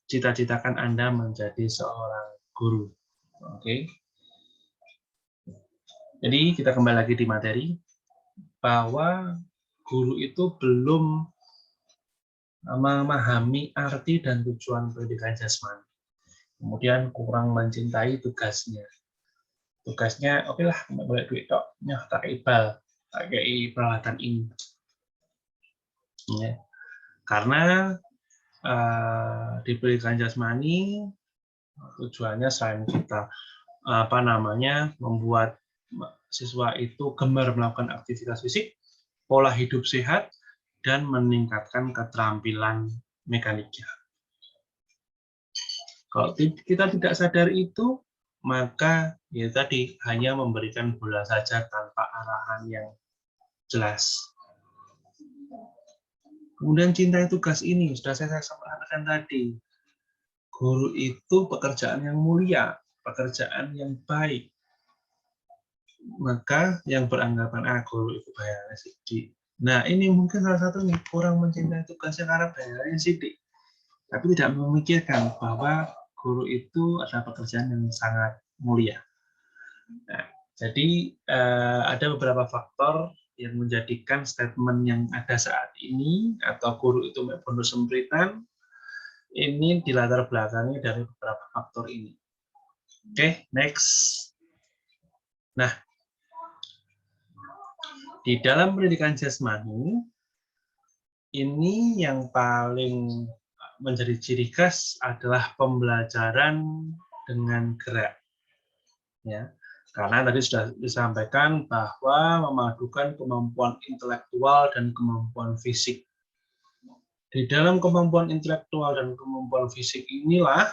cita-citakan Anda menjadi seorang guru. Oke. Jadi kita kembali lagi di materi bahwa guru itu belum memahami arti dan tujuan pendidikan jasmani. Kemudian kurang mencintai tugasnya. Tugasnya oke lah, nggak boleh duit tok, tak ibal, pakai peralatan ini. Ya. Karena di pendidikan jasmani tujuannya selain kita membuat siswa itu gemar melakukan aktivitas fisik, pola hidup sehat, dan meningkatkan keterampilan mekaniknya. Kalau kita tidak sadar itu, maka ya tadi hanya memberikan bola saja tanpa arahan yang jelas. Kemudian cintai tugas ini, sudah saya sampaikan tadi. Guru itu pekerjaan yang mulia, pekerjaan yang baik. Maka yang beranggapan guru itu bayarnya sedikit. Nah, ini mungkin salah satu nih, kurang mencintai tugasnya karena bayarnya sedikit. Tapi tidak memikirkan bahwa guru itu adalah pekerjaan yang sangat mulia. Nah, jadi ada beberapa faktor yang menjadikan statement yang ada saat ini atau guru itu bondo sempritan ini dilatar belakangi dari beberapa faktor ini. Oke, next. Nah, di dalam pendidikan jasmani ini yang paling menjadi ciri khas adalah pembelajaran dengan gerak. Ya, karena tadi sudah disampaikan bahwa memadukan kemampuan intelektual dan kemampuan fisik. Di dalam kemampuan intelektual dan kemampuan fisik inilah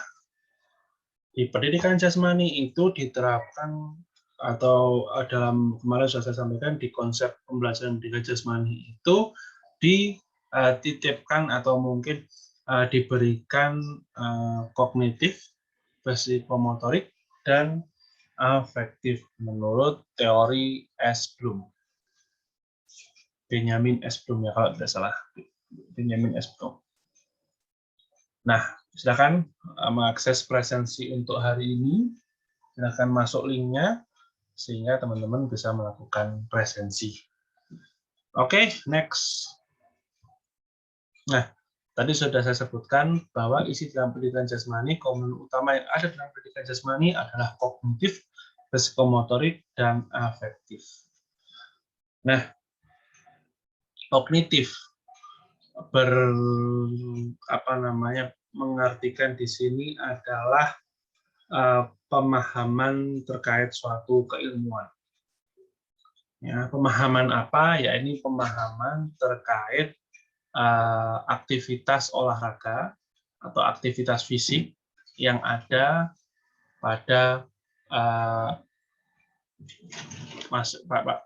di pendidikan jasmani itu diterapkan atau dalam kemarin sudah saya sampaikan di konsep pembelajaran pendidikan jasmani itu dititipkan atau mungkin diberikan kognitif, psikomotorik, dan afektif menurut teori S. Bloom. Benjamin S. Bloom ya kalau tidak salah. Benjamin S. Bloom. Nah, silakan mengakses presensi untuk hari ini. Silakan masuk linknya sehingga teman-teman bisa melakukan presensi. Oke, next. Nah, tadi sudah saya sebutkan bahwa isi dalam pendidikan jasmani, komponen utama yang ada dalam pendidikan jasmani adalah kognitif, psikomotorik, dan afektif. Nah, kognitif mengartikan di sini adalah pemahaman terkait suatu keilmuan. Ya, pemahaman apa? Ya, ini pemahaman terkait aktivitas olahraga atau aktivitas fisik yang ada pada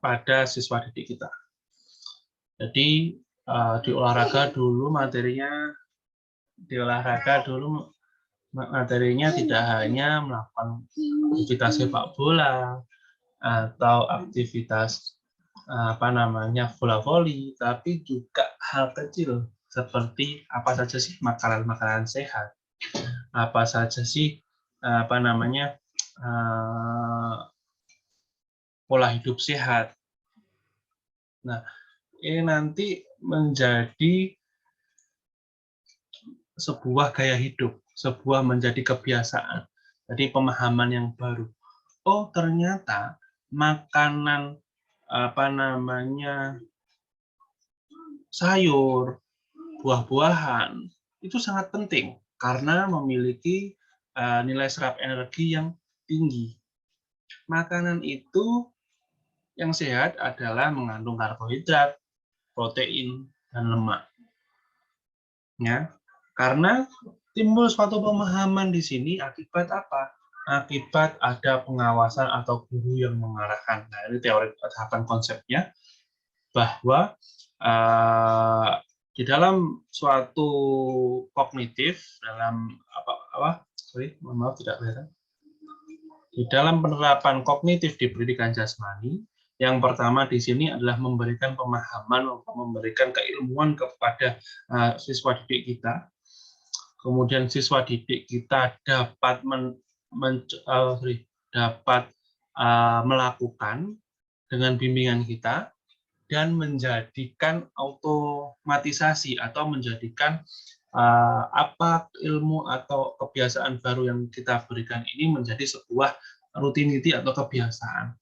pada siswa didik kita. Jadi di olahraga dulu materinya tidak hanya melakukan aktivitas sepak bola atau aktivitas bola voli, tapi juga hal kecil seperti apa saja sih makanan-makanan sehat, apa saja sih pola hidup sehat. Nah, ini nanti menjadi sebuah gaya hidup, menjadi kebiasaan. Jadi pemahaman yang baru. Oh, ternyata makanan sayur, buah-buahan itu sangat penting karena memiliki nilai serap energi yang tinggi. Makanan itu yang sehat adalah mengandung karbohidrat, protein, dan lemak. Ya, karena timbul suatu pemahaman di sini akibat apa? Akibat ada pengawasan atau guru yang mengarahkan. Nah, ini teori tahapan konsepnya bahwa di dalam suatu kognitif, di dalam penerapan kognitif di pendidikan jasmani, yang pertama di sini adalah memberikan pemahaman, memberikan keilmuan kepada siswa didik kita. Kemudian siswa didik kita dapat melakukan dengan bimbingan kita dan menjadikan otomatisasi atau menjadikan apa ilmu atau kebiasaan baru yang kita berikan ini menjadi sebuah rutinity atau kebiasaan.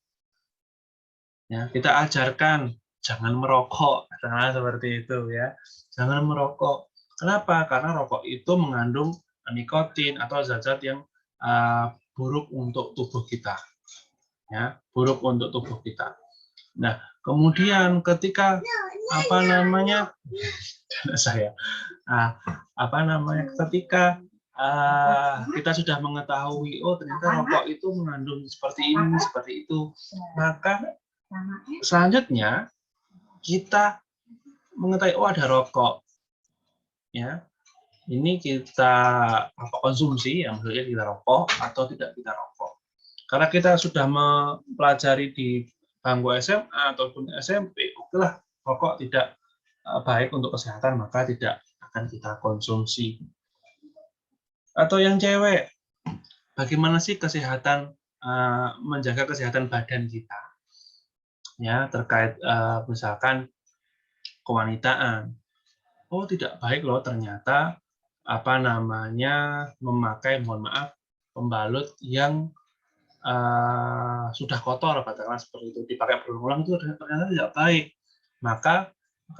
Ya, kita ajarkan jangan merokok, katakanlah seperti itu ya. Jangan merokok. Kenapa? Karena rokok itu mengandung nikotin atau zat-zat yang buruk untuk tubuh kita. Ya, buruk untuk tubuh kita. Nah, kemudian ketika ketika kita sudah mengetahui, oh ternyata rokok itu mengandung seperti ini, seperti itu, maka selanjutnya kita mengetahui, oh ada rokok, ya, ini kita konsumsi, yang maksudnya kita rokok atau tidak kita rokok. Karena kita sudah mempelajari di bangku SMA ataupun SMP, okelah rokok tidak baik untuk kesehatan, maka tidak akan kita konsumsi. Atau yang cewek, bagaimana sih kesehatan, menjaga kesehatan badan kita? Ya, terkait misalkan kewanitaan. Oh, tidak baik loh ternyata memakai, pembalut yang sudah kotor, katakanlah seperti itu, dipakai berulang-ulang itu ternyata tidak baik. Maka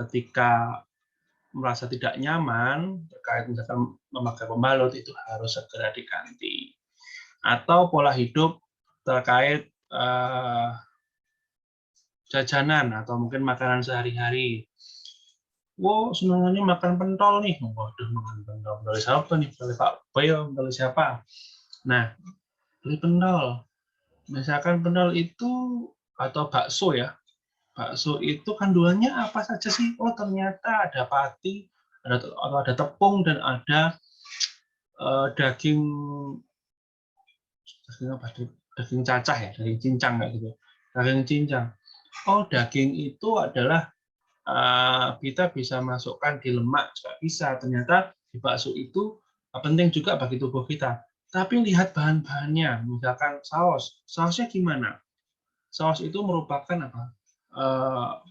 ketika merasa tidak nyaman terkait misalkan memakai pembalut, itu harus segera diganti. Atau pola hidup terkait jajanan atau mungkin makanan sehari-hari. Wow, senangannya makan pentol nih. Waduh, makan pentol. Dari siapa nih? Dari Pak Bayo, dari siapa? Nah, beli pentol. Misalkan pentol itu, atau bakso ya. Bakso itu kandungannya apa saja sih? Oh, ternyata ada pati, ada tepung, dan ada daging cacah ya, daging cincang kayak gitu. Daging cincang. Oh, daging itu adalah kita bisa masukkan di lemak juga bisa. Ternyata di bakso itu penting juga bagi tubuh kita. Tapi lihat bahan-bahannya, misalkan sausnya gimana? Saus itu merupakan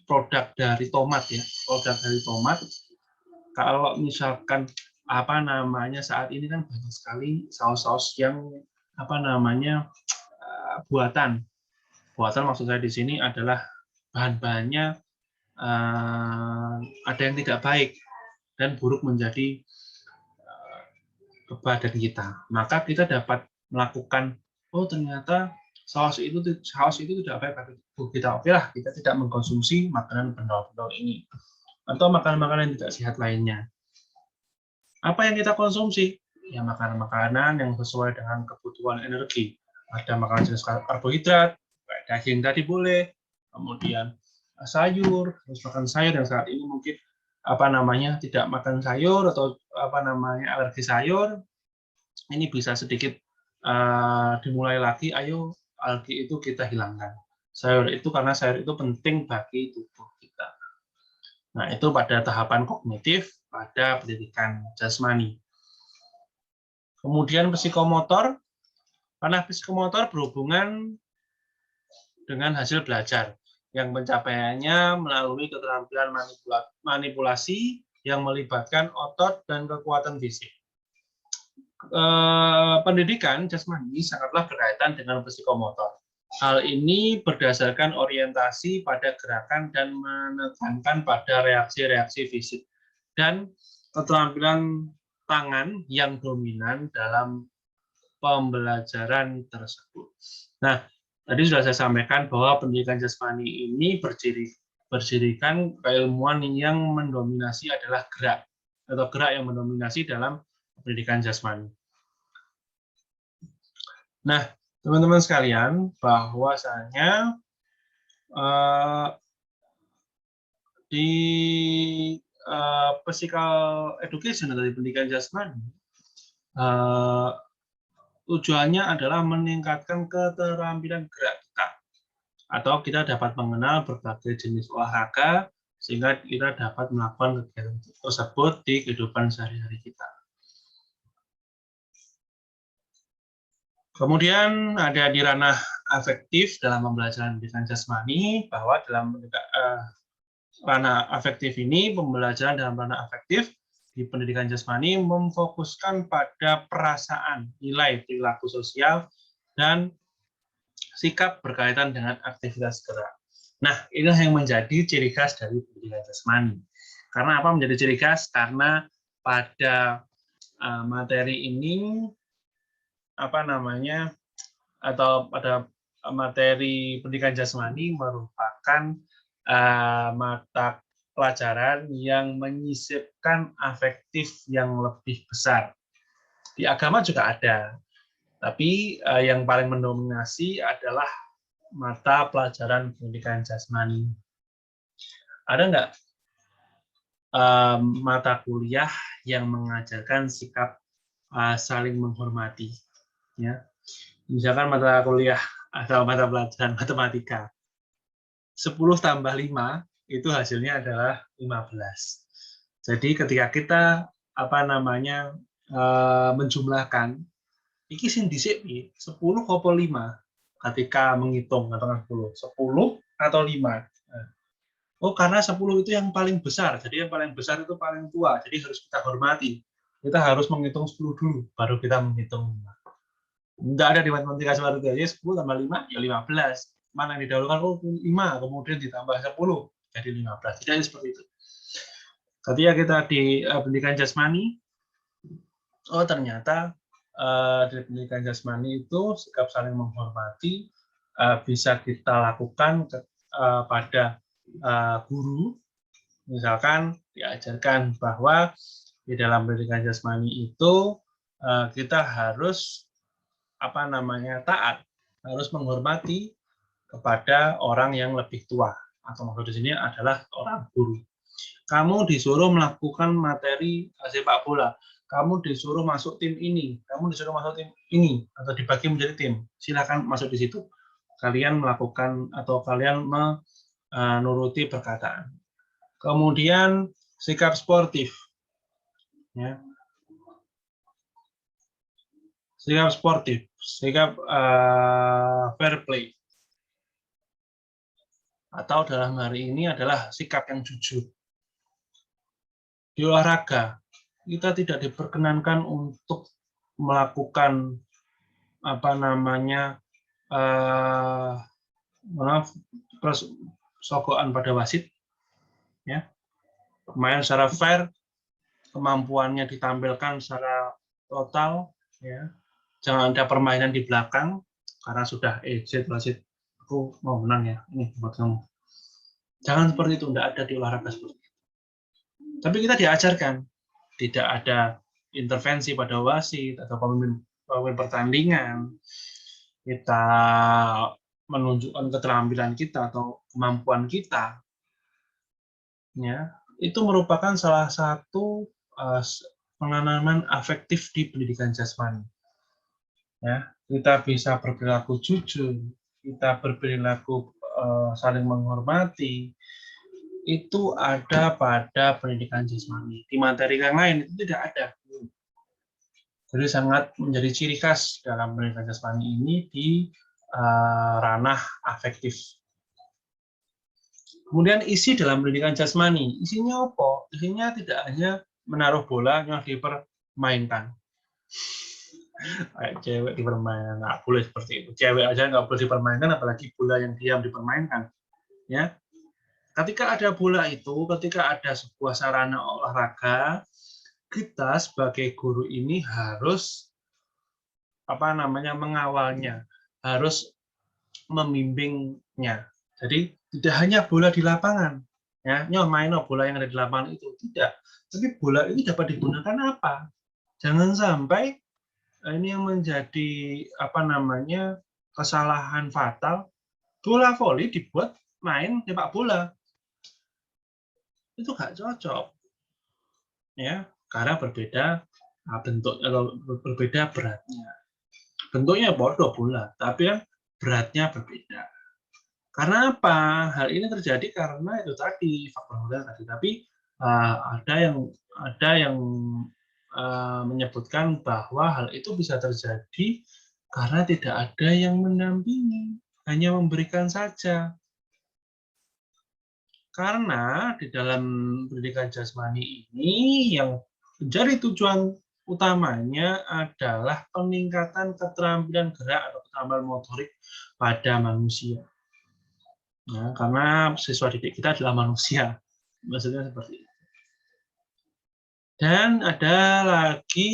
produk dari tomat ya, produk dari tomat. Kalau misalkan saat ini kan banyak sekali saus-saus yang buatan. Buatan maksud saya di sini adalah bahan-bahannya ada yang tidak baik dan buruk menjadi badan kita. Maka kita dapat melakukan oh ternyata saus itu tidak baik bagi tubuh kita. Oke lah, kita tidak mengkonsumsi makanan bendol-bendol ini atau makanan-makanan yang tidak sehat lainnya. Apa yang kita konsumsi? Ya makanan-makanan yang sesuai dengan kebutuhan energi. Ada makanan jenis karbohidrat, kayak daging tadi boleh, kemudian sayur, harus makan sayur yang saat ini mungkin tidak makan sayur atau alergi sayur, ini bisa sedikit dimulai lagi. Ayo alergi itu kita hilangkan. Karena sayur itu penting bagi tubuh kita. Nah, itu pada tahapan kognitif, pada pendidikan jasmani. Kemudian psikomotor, karena psikomotor berhubungan dengan hasil belajar yang pencapaiannya melalui keterampilan manipulasi yang melibatkan otot dan kekuatan fisik. Pendidikan jasmani sangatlah berkaitan dengan psikomotor. Hal ini berdasarkan orientasi pada gerakan dan menekankan pada reaksi-reaksi fisik dan keterampilan tangan yang dominan dalam pembelajaran tersebut. Nah, tadi sudah saya sampaikan bahwa pendidikan jasmani ini bercirikan keilmuan yang mendominasi adalah gerak atau gerak yang mendominasi dalam pendidikan jasmani. Nah, teman-teman sekalian, bahwasanya di physical education atau di pendidikan jasmani, tujuannya adalah meningkatkan keterampilan gerak kita, atau kita dapat mengenal berbagai jenis olahraga sehingga kita dapat melakukan kegiatan tersebut di kehidupan sehari-hari kita. Kemudian ada di ranah afektif dalam pembelajaran pendidikan jasmani, bahwa dalam ranah afektif ini, pembelajaran dalam ranah afektif di pendidikan jasmani memfokuskan pada perasaan, nilai, perilaku sosial, dan sikap berkaitan dengan aktivitas gerak. Nah, inilah yang menjadi ciri khas dari pendidikan jasmani. Karena apa menjadi ciri khas? Karena pada materi ini atau pada materi pendidikan jasmani merupakan mata pelajaran yang menyisipkan afektif yang lebih besar. Di agama juga ada, tapi yang paling mendominasi adalah mata pelajaran pendidikan jasmani. Ada nggak mata kuliah yang mengajarkan sikap saling menghormati? Ya, misalkan mata kuliah atau mata pelajaran matematika, 10 tambah 5 itu hasilnya adalah 15. Jadi ketika kita menjumlahkan, iki sing dhisik 10 apa 5 ketika menghitung katakan 10 atau 5. Oh, karena 10 itu yang paling besar. Jadi yang paling besar itu paling tua. Jadi harus kita hormati. Kita harus menghitung 10 dulu baru kita menghitung 5. Tidak ada di matematika seperti itu. 10 tambah 5 ya 15. Mana yang didahulukan? Oh, 5 kemudian ditambah 10 jadi 15. Tidak seperti itu. Ketika kita di pendidikan jasmani, oh ternyata di pendidikan jasmani itu sikap saling menghormati bisa kita lakukan pada guru. Misalkan diajarkan bahwa di dalam pendidikan jasmani itu kita harus taat, harus menghormati kepada orang yang lebih tua, atau maksud di sini adalah orang guru. Kamu disuruh melakukan materi sepak bola, kamu disuruh masuk tim ini, kamu disuruh masuk tim ini, atau dibagi menjadi tim, silakan masuk di situ. Kalian melakukan atau kalian menuruti perkataan. Kemudian sikap sportif, ya. Sikap sportif, sikap fair play, atau dalam hari ini adalah sikap yang jujur. Di olahraga, kita tidak diperkenankan untuk melakukan sogokan pada wasit, ya. Main secara fair, kemampuannya ditampilkan secara total, ya. Jangan ada permainan di belakang, karena sudah Z wasit, aku mau menang ya, ini buat kamu. Jangan seperti itu, tidak ada di olahraga seperti itu. Tapi kita diajarkan, tidak ada intervensi pada wasit atau pemimpin pertandingan. Kita menunjukkan keterampilan kita atau kemampuan kita, ya, itu merupakan salah satu penanaman afektif di pendidikan jasmani. Ya, kita bisa berperilaku jujur, kita berperilaku saling menghormati, itu ada pada pendidikan jasmani. Di materi yang lain itu tidak ada. Jadi sangat menjadi ciri khas dalam pendidikan jasmani ini di ranah afektif. Kemudian isi dalam pendidikan jasmani, isinya apa? Isinya tidak hanya menaruh bola yang dipermainkan. Kayak cewek dipermainkan, nggak boleh seperti itu. Cewek aja nggak boleh dipermainkan, apalagi bola yang diam dipermainkan. Ya, ketika ada bola itu, ketika ada sebuah sarana olahraga, kita sebagai guru ini harus mengawalnya, harus membimbingnya. Jadi tidak hanya bola di lapangan, ya, main bola yang ada di lapangan itu tidak, tapi bola itu dapat digunakan apa? Jangan sampai ini yang menjadi kesalahan fatal, bola voli dibuat main sepak bola, itu nggak cocok, ya, karena berbeda bentuk atau berbeda beratnya. Bentuknya bodoh bola, tapi beratnya berbeda. Karena apa? Hal ini terjadi karena itu tadi faktor tadi. Tapi ada yang menyebutkan bahwa hal itu bisa terjadi karena tidak ada yang mendampingi, hanya memberikan saja. Karena di dalam pendidikan jasmani ini yang menjadi tujuan utamanya adalah peningkatan keterampilan gerak atau keterampilan motorik pada manusia. Nah, karena siswa didik kita adalah manusia, maksudnya seperti itu. Dan ada lagi,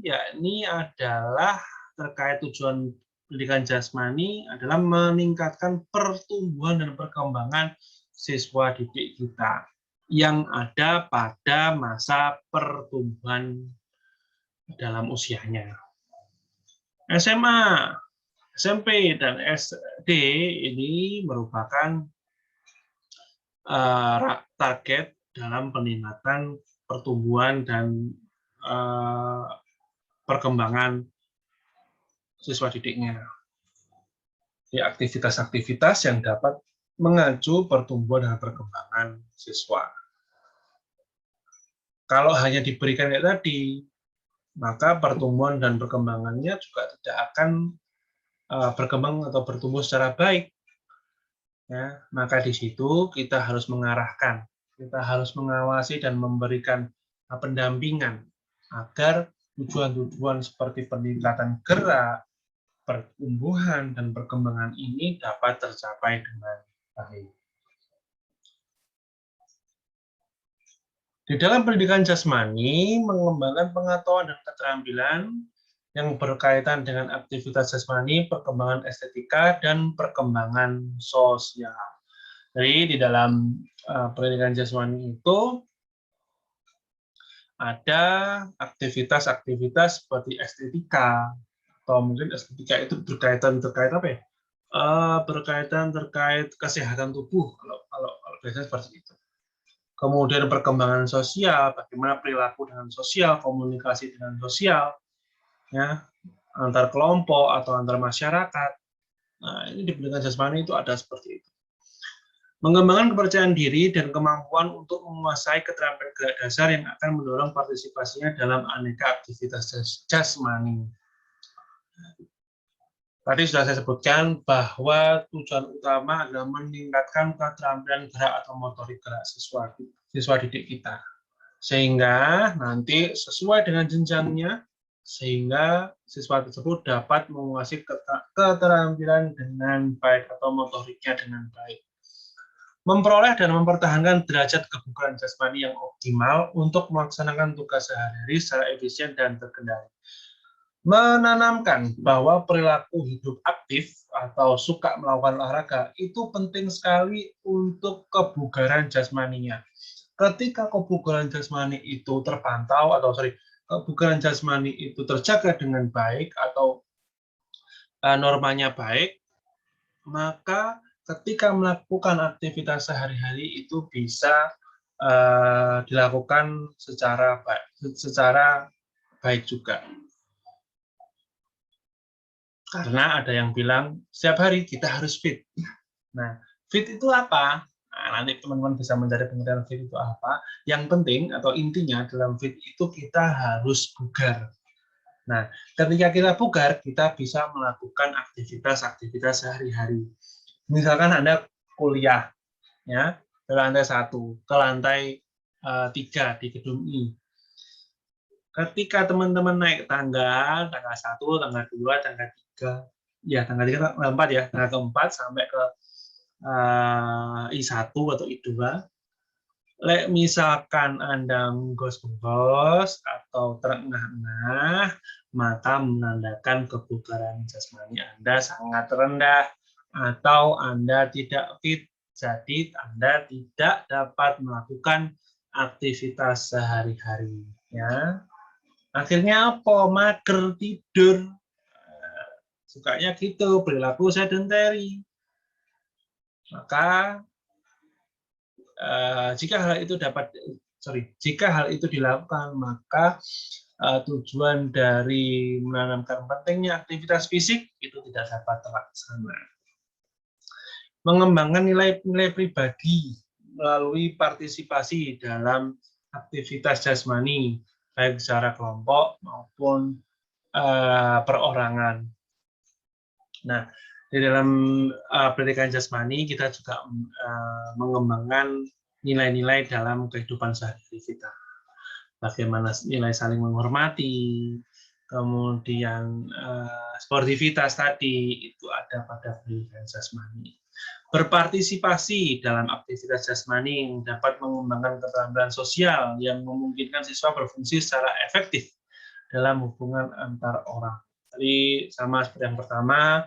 yakni adalah terkait tujuan pendidikan jasmani adalah meningkatkan pertumbuhan dan perkembangan siswa didik kita yang ada pada masa pertumbuhan dalam usianya. SMA, SMP, dan SD ini merupakan target dalam peningkatan pertumbuhan dan perkembangan siswa didiknya. Di aktivitas-aktivitas yang dapat mengacu pertumbuhan dan perkembangan siswa. Kalau hanya diberikan kayak tadi, maka pertumbuhan dan perkembangannya juga tidak akan berkembang atau bertumbuh secara baik. Ya, maka di situ kita harus mengarahkan, kita harus mengawasi dan memberikan pendampingan agar tujuan-tujuan seperti peningkatan gerak, pertumbuhan, dan perkembangan ini dapat tercapai dengan baik. Di dalam pendidikan jasmani, mengembangkan pengetahuan dan keterampilan yang berkaitan dengan aktivitas jasmani, perkembangan estetika, dan perkembangan sosial. Jadi di dalam pendidikan jasmani itu ada aktivitas-aktivitas seperti estetika, atau mungkin estetika itu berkaitan apa ya? Berkaitan terkait kesehatan tubuh, kalau biasanya seperti itu. Kemudian perkembangan sosial, bagaimana perilaku dengan sosial, komunikasi dengan sosial, ya, antar kelompok atau antar masyarakat. Nah, ini di pendidikan jasmani itu ada seperti itu. Mengembangkan kepercayaan diri dan kemampuan untuk menguasai keterampilan gerak dasar yang akan mendorong partisipasinya dalam aneka aktivitas jasmani. Tadi sudah saya sebutkan bahwa tujuan utama adalah meningkatkan keterampilan gerak atau motorik gerak siswa didik kita. Sehingga nanti sesuai dengan jenjangnya, sehingga siswa tersebut dapat menguasai keterampilan dengan baik atau motoriknya dengan baik. Memperoleh dan mempertahankan derajat kebugaran jasmani yang optimal untuk melaksanakan tugas sehari-hari secara efisien dan terkendali. menanamkan bahwa perilaku hidup aktif atau suka melakukan olahraga itu penting sekali untuk kebugaran jasmaninya. Ketika kebugaran jasmani itu terpantau kebugaran jasmani itu terjaga dengan baik atau normanya baik, maka ketika melakukan aktivitas sehari-hari itu bisa dilakukan secara baik juga. Karena ada yang bilang setiap hari kita harus fit. Nah, fit itu apa? Nah, nanti teman-teman bisa mencari pengertian fit itu apa. Yang penting atau intinya dalam fit itu kita harus bugar. Nah, ketika kita bugar, kita bisa melakukan aktivitas-aktivitas sehari-hari. Misalkan Anda kuliah, ya, dari lantai 1 ke lantai 3 di gedung ini. Ketika teman-teman naik tangga 1, tangga 2, tangga 3, ya tangga 3, tangga 4 ya, tangga keempat sampai ke I1 atau I2, misalkan Anda menggos-menggos atau terengah-engah, maka menandakan kebugaran jasmani Anda sangat rendah atau Anda tidak fit, jadi Anda tidak dapat melakukan aktivitas sehari-hari. Ya. Akhirnya apa? Mager, tidur. Sukanya gitu, perilaku sedentary. Maka jika hal itu dilakukan, maka tujuan dari menanamkan pentingnya aktivitas fisik itu tidak dapat terlaksana. Mengembangkan nilai-nilai pribadi melalui partisipasi dalam aktivitas jasmani, baik secara kelompok maupun perorangan. Nah, di dalam pendidikan jasmani kita juga mengembangkan nilai-nilai dalam kehidupan sehari-hari kita. Bagaimana nilai saling menghormati, kemudian sportivitas tadi itu ada pada pendidikan jasmani. Berpartisipasi dalam aktivitas jasmani dapat mengembangkan keterampilan sosial yang memungkinkan siswa berfungsi secara efektif dalam hubungan antar orang. Jadi sama seperti yang pertama,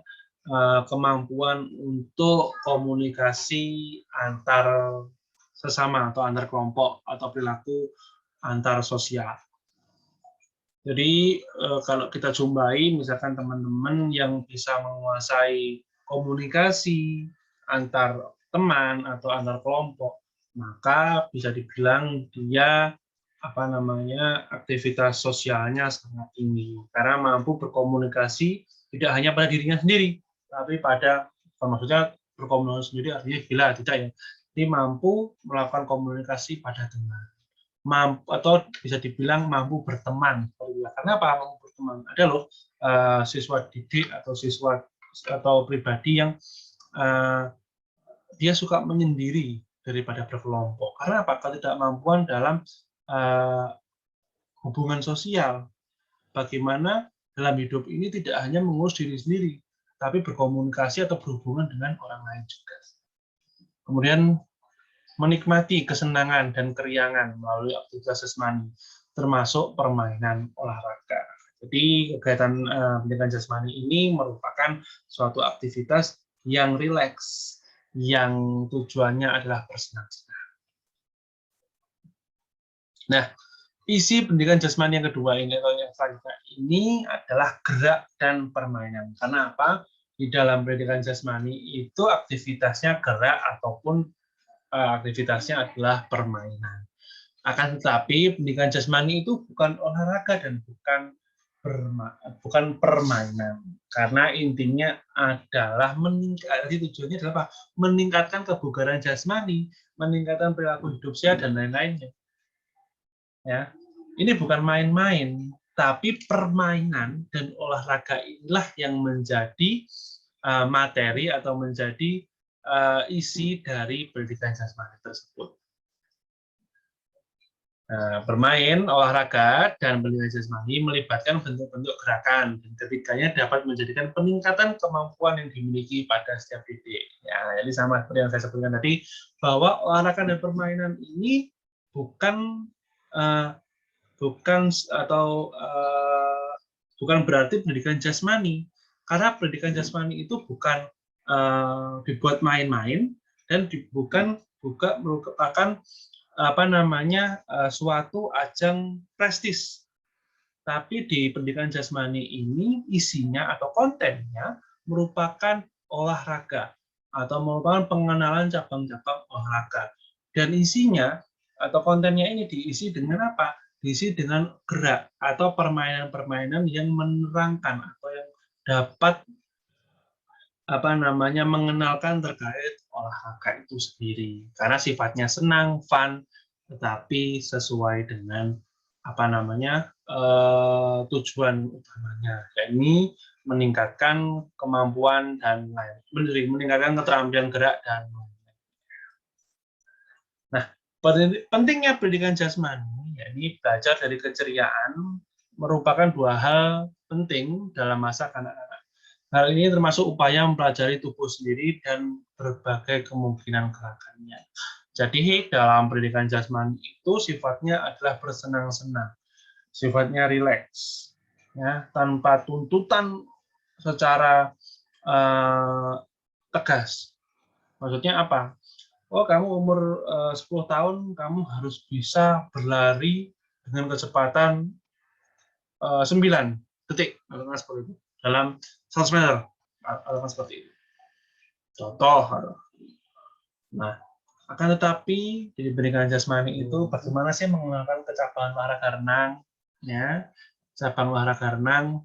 kemampuan untuk komunikasi antar sesama atau antar kelompok atau perilaku antar sosial. Jadi kalau kita jumpai misalkan teman-teman yang bisa menguasai komunikasi antar teman atau antar kelompok, maka bisa dibilang dia aktivitas sosialnya sangat tinggi karena mampu berkomunikasi tidak hanya pada dirinya sendiri, tapi pada maksudnya berkomunikasi sendiri artinya gila tidak ya. Jadi mampu melakukan komunikasi pada teman. Atau bisa dibilang mampu berteman. Karena apa mampu berteman? Ada loh siswa didik atau siswa atau pribadi yang dia suka menyendiri daripada berkelompok. Karena apa? Ketidakmampuan dalam hubungan sosial. Bagaimana dalam hidup ini tidak hanya mengurus diri sendiri, tapi berkomunikasi atau berhubungan dengan orang lain juga. Kemudian menikmati kesenangan dan keriangan melalui aktivitas jasmani, termasuk permainan olahraga. Jadi kegiatan pendidikan jasmani ini merupakan suatu aktivitas yang rileks, yang tujuannya adalah bersenang-senang. Nah, isi pendidikan jasmani yang kedua ini atau yang selanjutnya ini adalah gerak dan permainan. Karena apa? Di dalam pendidikan jasmani itu aktivitasnya gerak ataupun aktivitasnya adalah permainan. Akan tetapi pendidikan jasmani itu bukan olahraga dan bukan permainan, karena intinya adalah tujuannya adalah apa? Meningkatkan kebugaran jasmani, meningkatkan perilaku hidup sehat dan lain-lainnya. Ya, ini bukan main-main, tapi permainan dan olahraga inilah yang menjadi materi atau menjadi isi dari pendidikan jasmani tersebut. Bermain, olahraga, dan pendidikan jasmani melibatkan bentuk-bentuk gerakan, dan ketiganya dapat menjadikan peningkatan kemampuan yang dimiliki pada setiap didik. Ya, jadi sama seperti yang saya sebutkan tadi, bahwa olahraga dan permainan ini bukan atau bukan berarti pendidikan jasmani, karena pendidikan jasmani itu bukan dibuat main-main dan bukan juga merupakan suatu ajang prestis. Tapi di pendidikan jasmani ini isinya atau kontennya merupakan olahraga atau merupakan pengenalan cabang-cabang olahraga. Dan isinya atau kontennya ini diisi dengan apa? Diisi dengan gerak atau permainan-permainan yang menerangkan atau yang dapat mengenalkan terkait olahraga itu sendiri. Karena sifatnya senang, fun, tetapi sesuai dengan tujuan utamanya, yakni meningkatkan kemampuan dan lain, meningkatkan keterampilan gerak dan lain-lain. Nah, pentingnya pendidikan jasmani, yakni belajar dari keceriaan, merupakan dua hal penting dalam masa kanak-kanak. Hal ini termasuk upaya mempelajari tubuh sendiri dan berbagai kemungkinan gerakannya. Jadi dalam pendidikan jasmani itu sifatnya adalah bersenang-senang, sifatnya rileks, ya, tanpa tuntutan secara tegas. Maksudnya apa? Oh, kamu umur 10 tahun, kamu harus bisa berlari dengan kecepatan 9 detik, seperti itu, dalam 100 meter, seperti itu. Contoh. Nah, akan tetapi di pendidikan jasmani itu bagaimana sih mengenalkan kecabangan olahraga renang, ya, cabang olahraga renang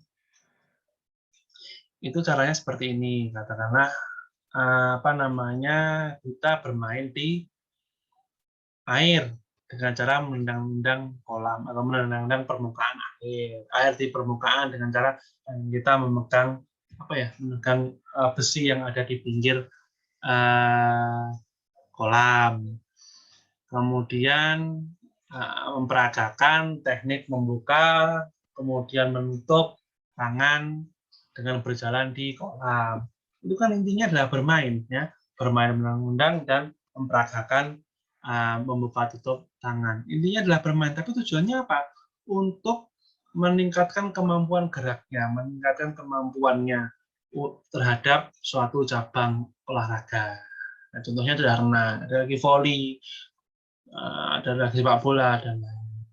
itu caranya seperti ini. Katakanlah kita bermain di air dengan cara menendang-nendang kolam atau menendang-nendang permukaan air di permukaan dengan cara kita memegang memegang besi yang ada di pinggir kolam. Kemudian memperagakan teknik membuka, kemudian menutup tangan dengan berjalan di kolam. Itu kan intinya adalah bermain, ya, bermain menendang dan memperagakan membuka tutup tangan. Intinya adalah bermain, tapi tujuannya apa? Untuk meningkatkan kemampuan geraknya, meningkatkan kemampuannya terhadap suatu cabang olahraga. Nah, contohnya adalah renang, ada lagi voli, ada lagi sepak bola, dan lain-lain.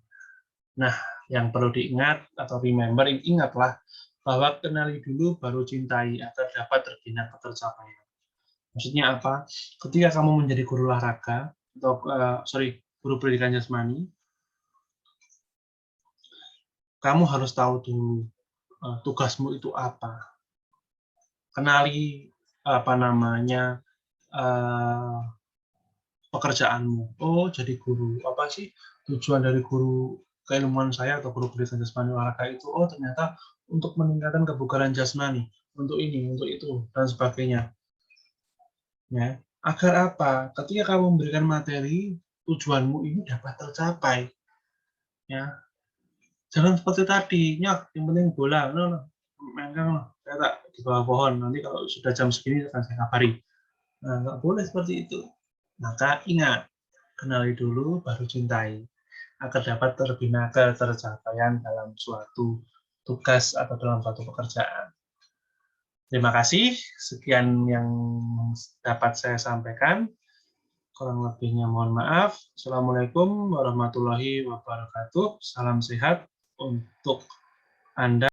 Nah, yang perlu diingat atau ingatlah bahwa kenali dulu baru cintai agar dapat terbina ketercapaian. Maksudnya apa? Ketika kamu menjadi guru olahraga atau guru pendidikan jasmani, kamu harus tahu dulu tugasmu itu apa. Kenali pekerjaanmu. Oh, jadi guru. Apa sih tujuan dari guru keilmuan saya atau guru pendidikan jasmani olahraga itu? Oh, ternyata untuk meningkatkan kebugaran jasmani, untuk ini, untuk itu, dan sebagainya. Ya, agar apa? Ketika kamu memberikan materi, tujuanmu ini dapat tercapai. Ya, jangan seperti tadi, yang penting bola, mainkan saya tak di bawah pohon. Nanti kalau sudah jam segini akan saya kabari. Nah, nggak boleh seperti itu. Maka ingat, kenali dulu baru cintai, agar dapat terbina ketercapaian dalam suatu tugas atau dalam suatu pekerjaan. Terima kasih, sekian yang dapat saya sampaikan. Kurang lebihnya mohon maaf. Assalamualaikum warahmatullahi wabarakatuh. Salam sehat untuk Anda.